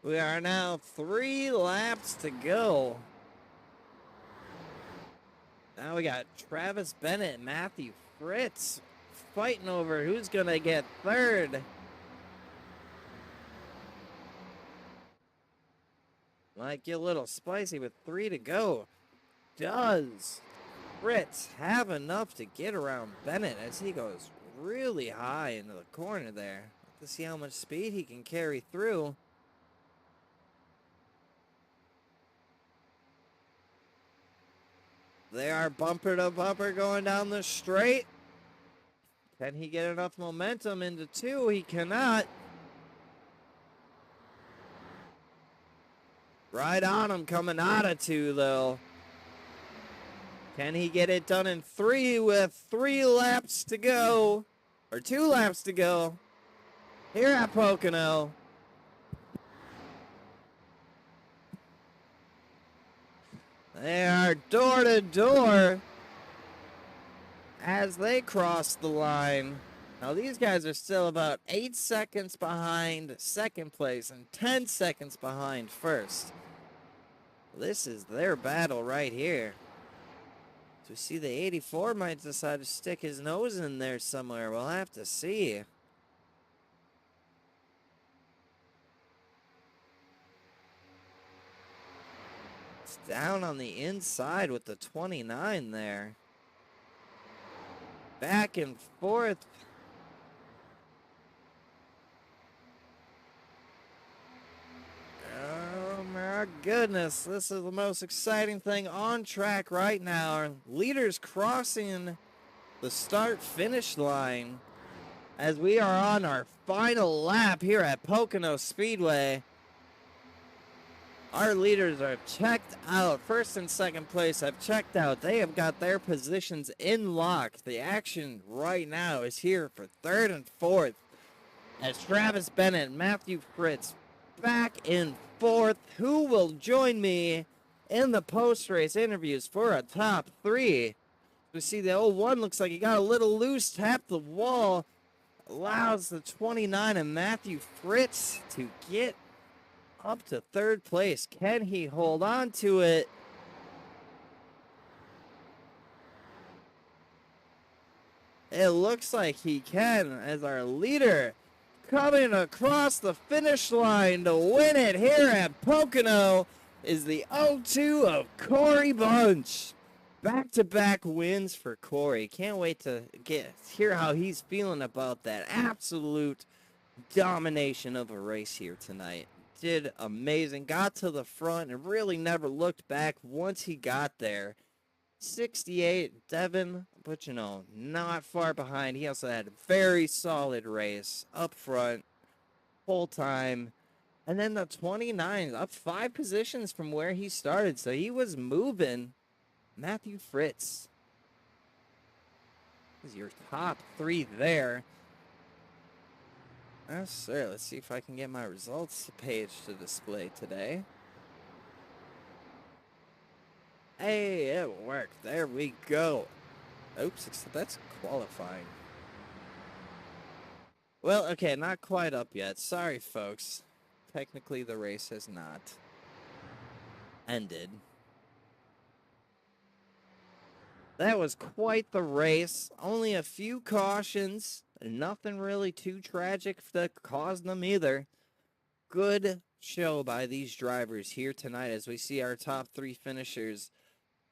A: We are now 3 laps to go. Now we got Travis Bennett and Matthew Fritz fighting over who's going to get third. Might get a little spicy with 3 to go. Does Fritz have enough to get around Bennett as he goes really high into the corner there? To see how much speed he can carry through. They are bumper to bumper going down the straight. Can he get enough momentum into 2? He cannot. Right on him coming out of 2, though. Can he get it done in 3 with 3 laps to go? Or 2 laps to go here at Pocono. They are door to door as they cross the line. Now these guys are still about 8 seconds behind second place and 10 seconds behind first. This is their battle right here. So we see the 84 might decide to stick his nose in there somewhere. We'll have to see. Down on the inside with the 29 there. Back and forth. Oh my goodness. This is the most exciting thing on track right now. Our leaders crossing the start-finish line as we are on our final lap here at Pocono Speedway. Our leaders are checked out. First and second place have checked out. They have got their positions in lock. The action right now is here for third and fourth as Travis Bennett and Matthew Fritz back in fourth. Who will join me in the post-race interviews for a top 3? We see the 01 looks like he got a little loose, tapped the wall, allows the 29 and Matthew Fritz to get up to third place. Can he hold on to it? It looks like he can as our leader coming across the finish line to win it here at Pocono is the 02 of Corey Bunch. Back-to-back wins for Corey. Can't wait to hear how he's feeling about that absolute domination of a race here tonight. Did amazing. Got to the front and really never looked back once he got there. 68, Devin, but not far behind. He also had a very solid race up front, whole time. And then the 29, up 5 positions from where he started. So he was moving. Matthew Fritz is your top 3 there. Yes, sir. Let's see if I can get my results page to display today. Hey, it worked. There we go. Oops, that's qualifying. Well, okay, not quite up yet. Sorry, folks. Technically, the race has not ended. That was quite the race. Only a few cautions. Nothing really too tragic that caused them either. Good show by these drivers here tonight as we see our top 3 finishers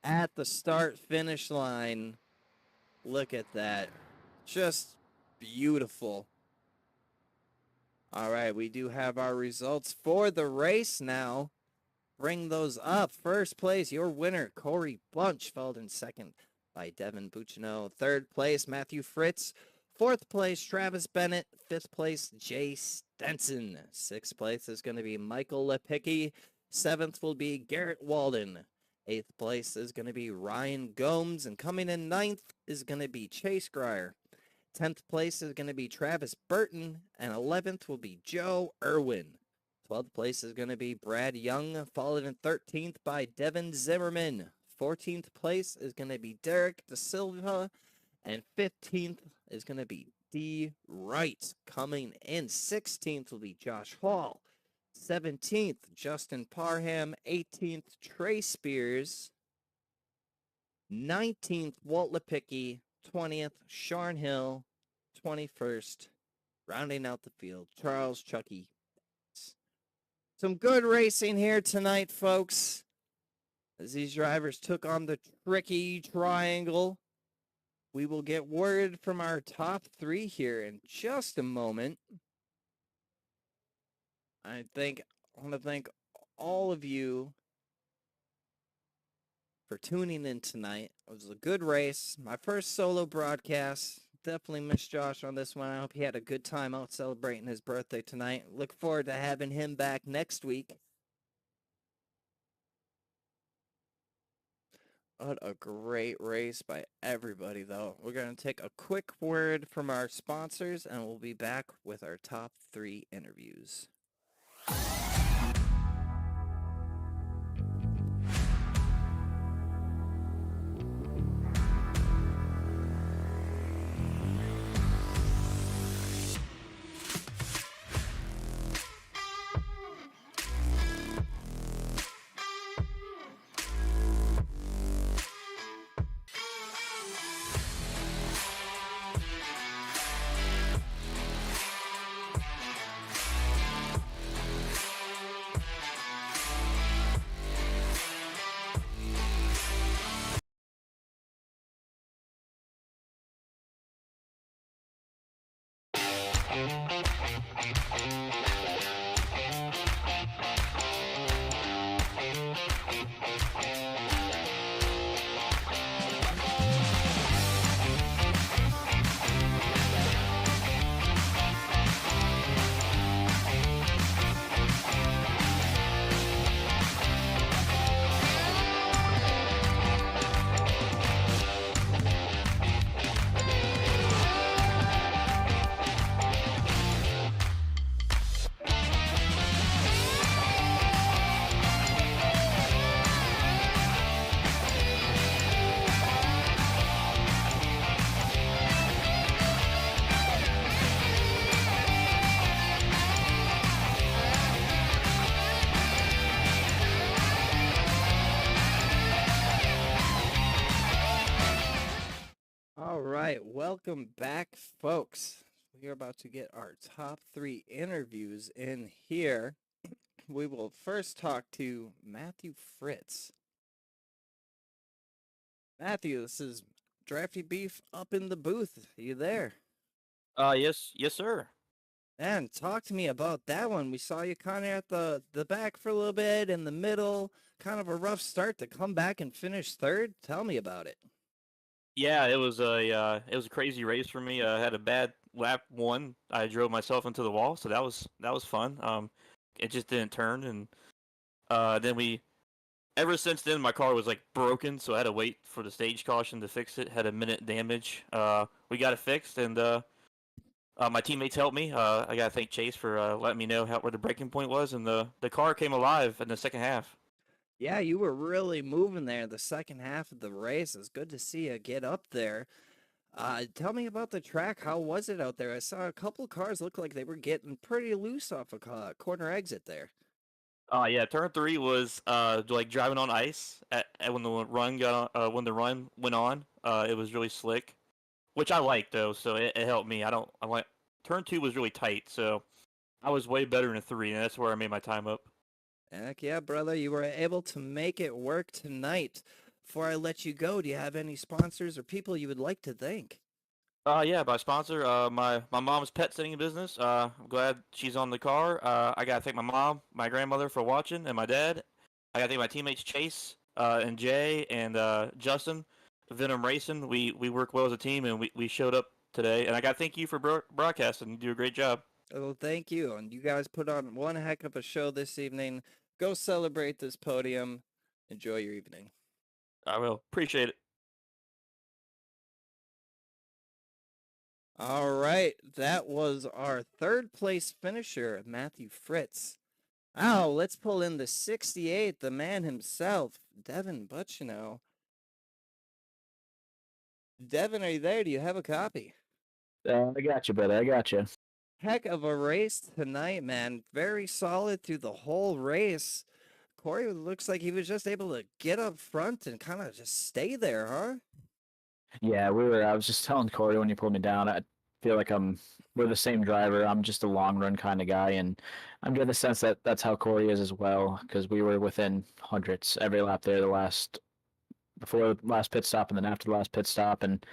A: at the start-finish line. Look at that. Just beautiful. All right, we do have our results for the race now. Bring those up. First place, your winner, Corey Bunch, followed in second by Devin Bucciano. Third place, Matthew Fritz. Fourth place, Travis Bennett. Fifth place, Jay Stenson. Sixth place is going to be Michael Lepicki. Seventh will be Garrett Walden. Eighth place is going to be Ryan Gomes. And coming in ninth is going to be Chase Grier. 10th place is going to be Travis Burton. And 11th will be Joe Irwin. 12th place is going to be Brad Young, followed in 13th by Devin Zimmerman. 14th place is going to be Derek Da Silva, and 15th is going to be D. Wright. Coming in 16th will be Josh Hall. 17th, Justin Parham. 18th, Trey Spears. 19th, Walt Lepicki. 20th, Sean Hill. 21st, rounding out the field, Charles Chucky. Some good racing here tonight, folks, as these drivers took on the tricky triangle. We will get word from our top 3 here in just a moment. I want to thank all of you for tuning in tonight. It was a good race. My first solo broadcast. Definitely missed Josh on this one. I hope he had a good time out celebrating his birthday tonight. Look forward to having him back next week. What a great race by everybody, though. We're going to take a quick word from our sponsors, and we'll be back with our top 3 interviews. Welcome back, folks. We are about to get our top 3 interviews in here. We will first talk to Matthew Fritz. Matthew, this is Drafty Beef up in the booth. Are you there?
B: Yes, sir.
A: Man, talk to me about that one. We saw you kind of at the back for a little bit, in the middle, kind of a rough start to come back and finish third. Tell me about it.
B: Yeah, it was a crazy race for me. I had a bad lap one. I drove myself into the wall, so that was fun. It just didn't turn, and then we ever since then my car was like broken, so I had to wait for the stage caution to fix it. Had a minute damage. We got it fixed, and my teammates helped me. I gotta thank Chase for letting me know where the breaking point was, and the car came alive in the second half.
A: Yeah, you were really moving there the second half of the race. It's good to see you get up there. Tell me about the track. How was it out there? I saw a couple cars look like they were getting pretty loose off a corner exit there.
B: Yeah, turn three was like driving on ice when when the run went on. It was really slick, which I liked though, so it helped me. I like turn two was really tight, so I was way better in three, and that's where I made my time up.
A: Heck yeah, brother. You were able to make it work tonight. Before I let you go, do you have any sponsors or people you would like to thank?
B: Yeah, my sponsor, my mom's pet sitting business. I'm glad she's on the car. I gotta thank my mom, my grandmother for watching, and my dad. I gotta thank my teammates Chase, and Jay, and Justin, Venom Racing. We work well as a team, and we showed up today. And I gotta thank you for broadcasting. You do a great job.
A: Oh, thank you. And you guys put on one heck of a show this evening. Go celebrate this podium. Enjoy your evening.
B: I will appreciate it.
A: All right, that was our third place finisher, Matthew Fritz. Now, let's pull in the 68, the man himself, Devin Butchino. Devin, are you there? Do you have a copy?
C: I got you, brother. I got you.
A: Heck of a race tonight, man. Very solid through the whole race. Corey looks like he was just able to get up front and kind of just stay there, huh?
C: Yeah, we were. I was just telling Corey when you pulled me down. I feel like we're the same driver. I'm just a long run kind of guy, and I'm getting the sense that that's how Corey is as well. Because we were within hundreds every lap there, before the last pit stop, and then after the last pit stop, and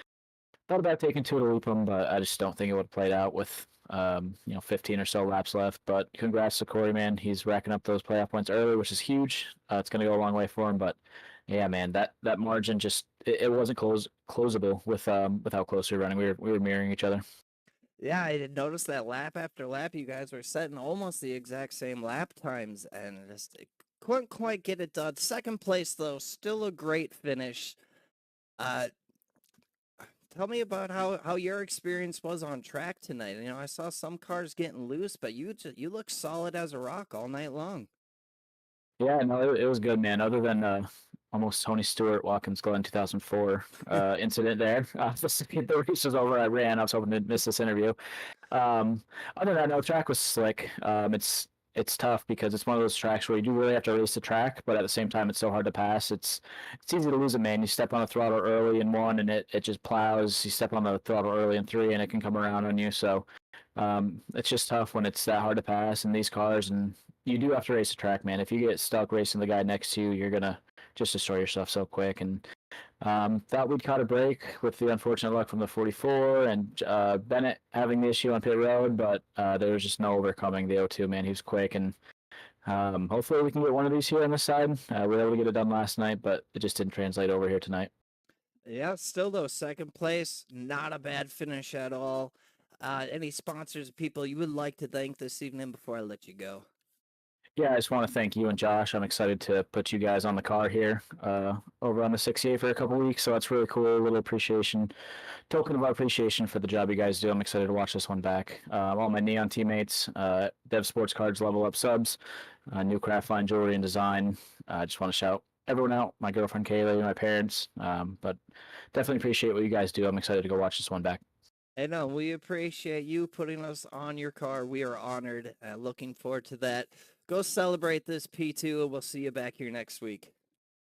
C: thought about taking two to loop him, but I just don't think it would have played out with 15 or so laps left. But congrats to Corey, man. He's racking up those playoff points early, which is huge. It's going to go a long way for him. But yeah, man, that margin just it wasn't closable with how close we were running. We were mirroring each other.
A: Yeah, I did notice that lap after lap, you guys were setting almost the exact same lap times and just couldn't quite get it done. Second place, though, still a great finish. Uh, Tell me about how your experience was on track tonight. You know, I saw some cars getting loose, but you look solid as a rock all night long.
C: Yeah, no, it was good, man. Other than almost Tony Stewart Watkins Glen 2004 incident there. The race was over. I ran. I was hoping to miss this interview. Um, Other than that, no, the track was slick. It's tough because it's one of those tracks where you do really have to race the track, but at the same time, it's so hard to pass. It's easy to lose it, man. You step on the throttle early in one, and it just plows. You step on the throttle early in three, and it can come around on you. So it's just tough when it's that hard to pass in these cars, and you do have to race the track, man. If you get stuck racing the guy next to you, you're gonna just destroy yourself so quick. And thought we'd caught a break with the unfortunate luck from the 44 and Bennett having the issue on pit road, but there was just no overcoming the O2, man. He was quick, and hopefully we can get one of these here on this side. We were able to get it done last night, but it just didn't translate over here tonight.
A: Yeah, still though, second place, not a bad finish at all. Any sponsors, people you would like to thank this evening before I let you go?
C: Yeah, I just want to thank you and Josh. I'm excited to put you guys on the car here over on the 68 for a couple weeks, so that's really cool. A little appreciation, token of appreciation for the job you guys do. I'm excited to watch this one back. All my Neon teammates, Dev Sports Cards Level Up subs, New Craft Line Jewelry and Design. I just want to shout everyone out, my girlfriend Kaylee, my parents, but definitely appreciate what you guys do. I'm excited to go watch this one back.
A: Hey, no, we appreciate you putting us on your car. We are honored. Looking forward to that. Go celebrate this P2, and we'll see you back here next week.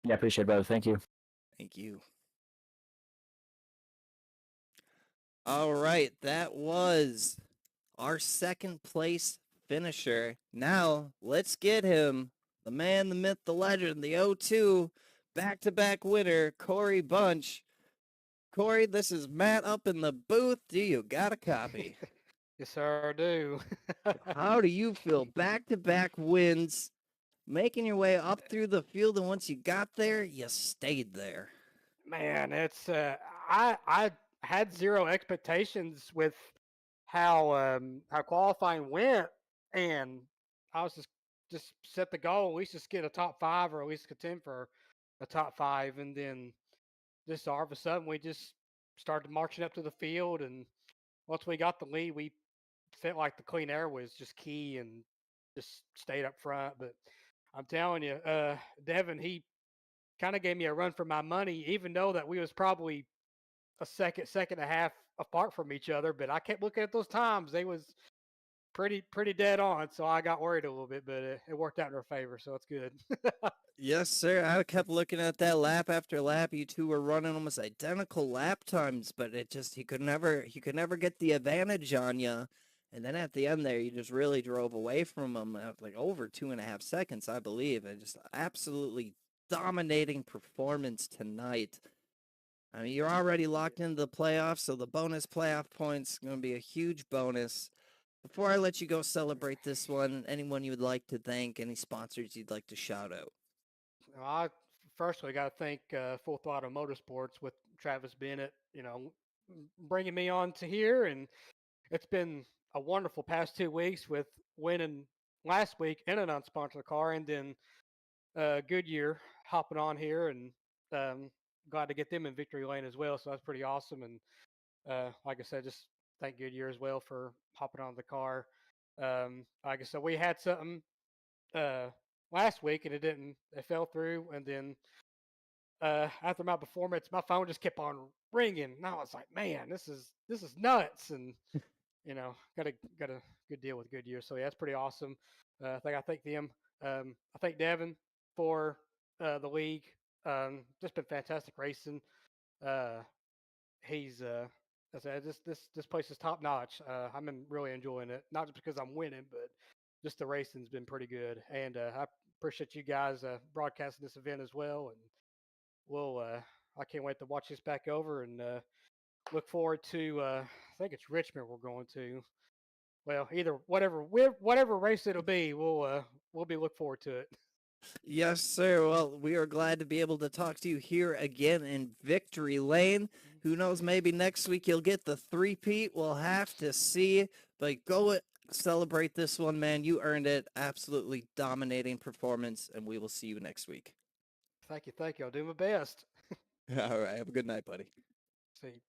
C: Yeah, appreciate it, brother. Thank you.
A: Thank you. All right, that was our second place finisher. Now, let's get him, the man, the myth, the legend, the O2, back-to-back winner, Corey Bunch. Corey, this is Matt up in the booth. Do you got a copy?
D: Yes, sir, I do.
A: How do you feel? Back-to-back wins, making your way up through the field, and once you got there, you stayed there.
D: Man, it's I had zero expectations with how qualifying went, and I was just set the goal. At least just get a top five, or at least contend for a top five, and then just all of a sudden we just started marching up to the field, and once we got the lead, we felt like the clean air was just key and just stayed up front. But I'm telling you, Devin, he kind of gave me a run for my money, even though that we was probably a second and a half apart from each other. But I kept looking at those times; they was pretty dead on. So I got worried a little bit, but it worked out in our favor, so it's good.
A: Yes, sir. I kept looking at that lap after lap. You two were running almost identical lap times, but he could never get the advantage on you. And then at the end there, you just really drove away from him, like over 2.5 seconds, I believe. And just absolutely dominating performance tonight. I mean, you're already locked into the playoffs, so the bonus playoff points going to be a huge bonus. Before I let you go celebrate this one, anyone you would like to thank, any sponsors you'd like to shout out?
D: I firstly got to thank Full Throttle Motorsports with Travis Bennett, bringing me on to here, and it's been a wonderful past 2 weeks with winning last week in an unsponsored car, and then Goodyear hopping on here, and glad to get them in victory lane as well. So that's pretty awesome. And like I said, just thank Goodyear as well for hopping on the car. Like I said, we had something last week, and it fell through, and then after my performance, my phone just kept on ringing, and I was like, man, this is nuts. And got a good deal with Goodyear, so yeah, that's pretty awesome. I thank them. I thank Devin for the league. Just been fantastic racing. He's I said, this place is top notch. I'm really enjoying it, not just because I'm winning, but just the racing's been pretty good. And I appreciate you guys broadcasting this event as well. And we'll I can't wait to watch this back over, and look forward to I think it's Richmond we're going to. Well, either whatever race it'll be, we'll be look forward to it.
A: Yes, sir. Well, we are glad to be able to talk to you here again in Victory Lane. Who knows, maybe next week you'll get the three-peat. We'll have to see. But go celebrate this one, man. You earned it. Absolutely dominating performance, and we will see you next week.
D: Thank you. I'll do my best.
A: All right. Have a good night, buddy.
D: See.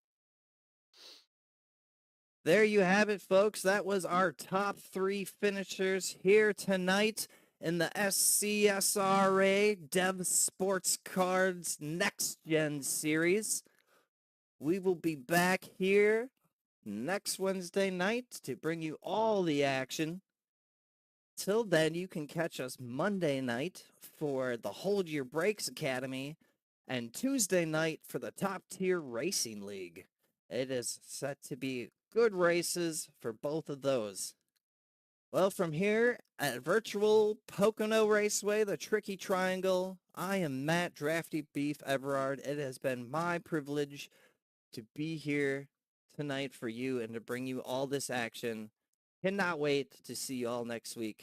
A: There you have it, folks. That was our top 3 finishers here tonight in the SCSRA Dev Sports Cards Next Gen Series. We will be back here next Wednesday night to bring you all the action. Till then, you can catch us Monday night for the Hold Your Brakes Academy and Tuesday night for the Top Tier Racing League. It is set to be good races for both of those. Well, from here at virtual Pocono Raceway, the Tricky Triangle, I am Matt Drafty Beef Everard. It has been my privilege to be here tonight for you and to bring you all this action. Cannot wait to see you all next week.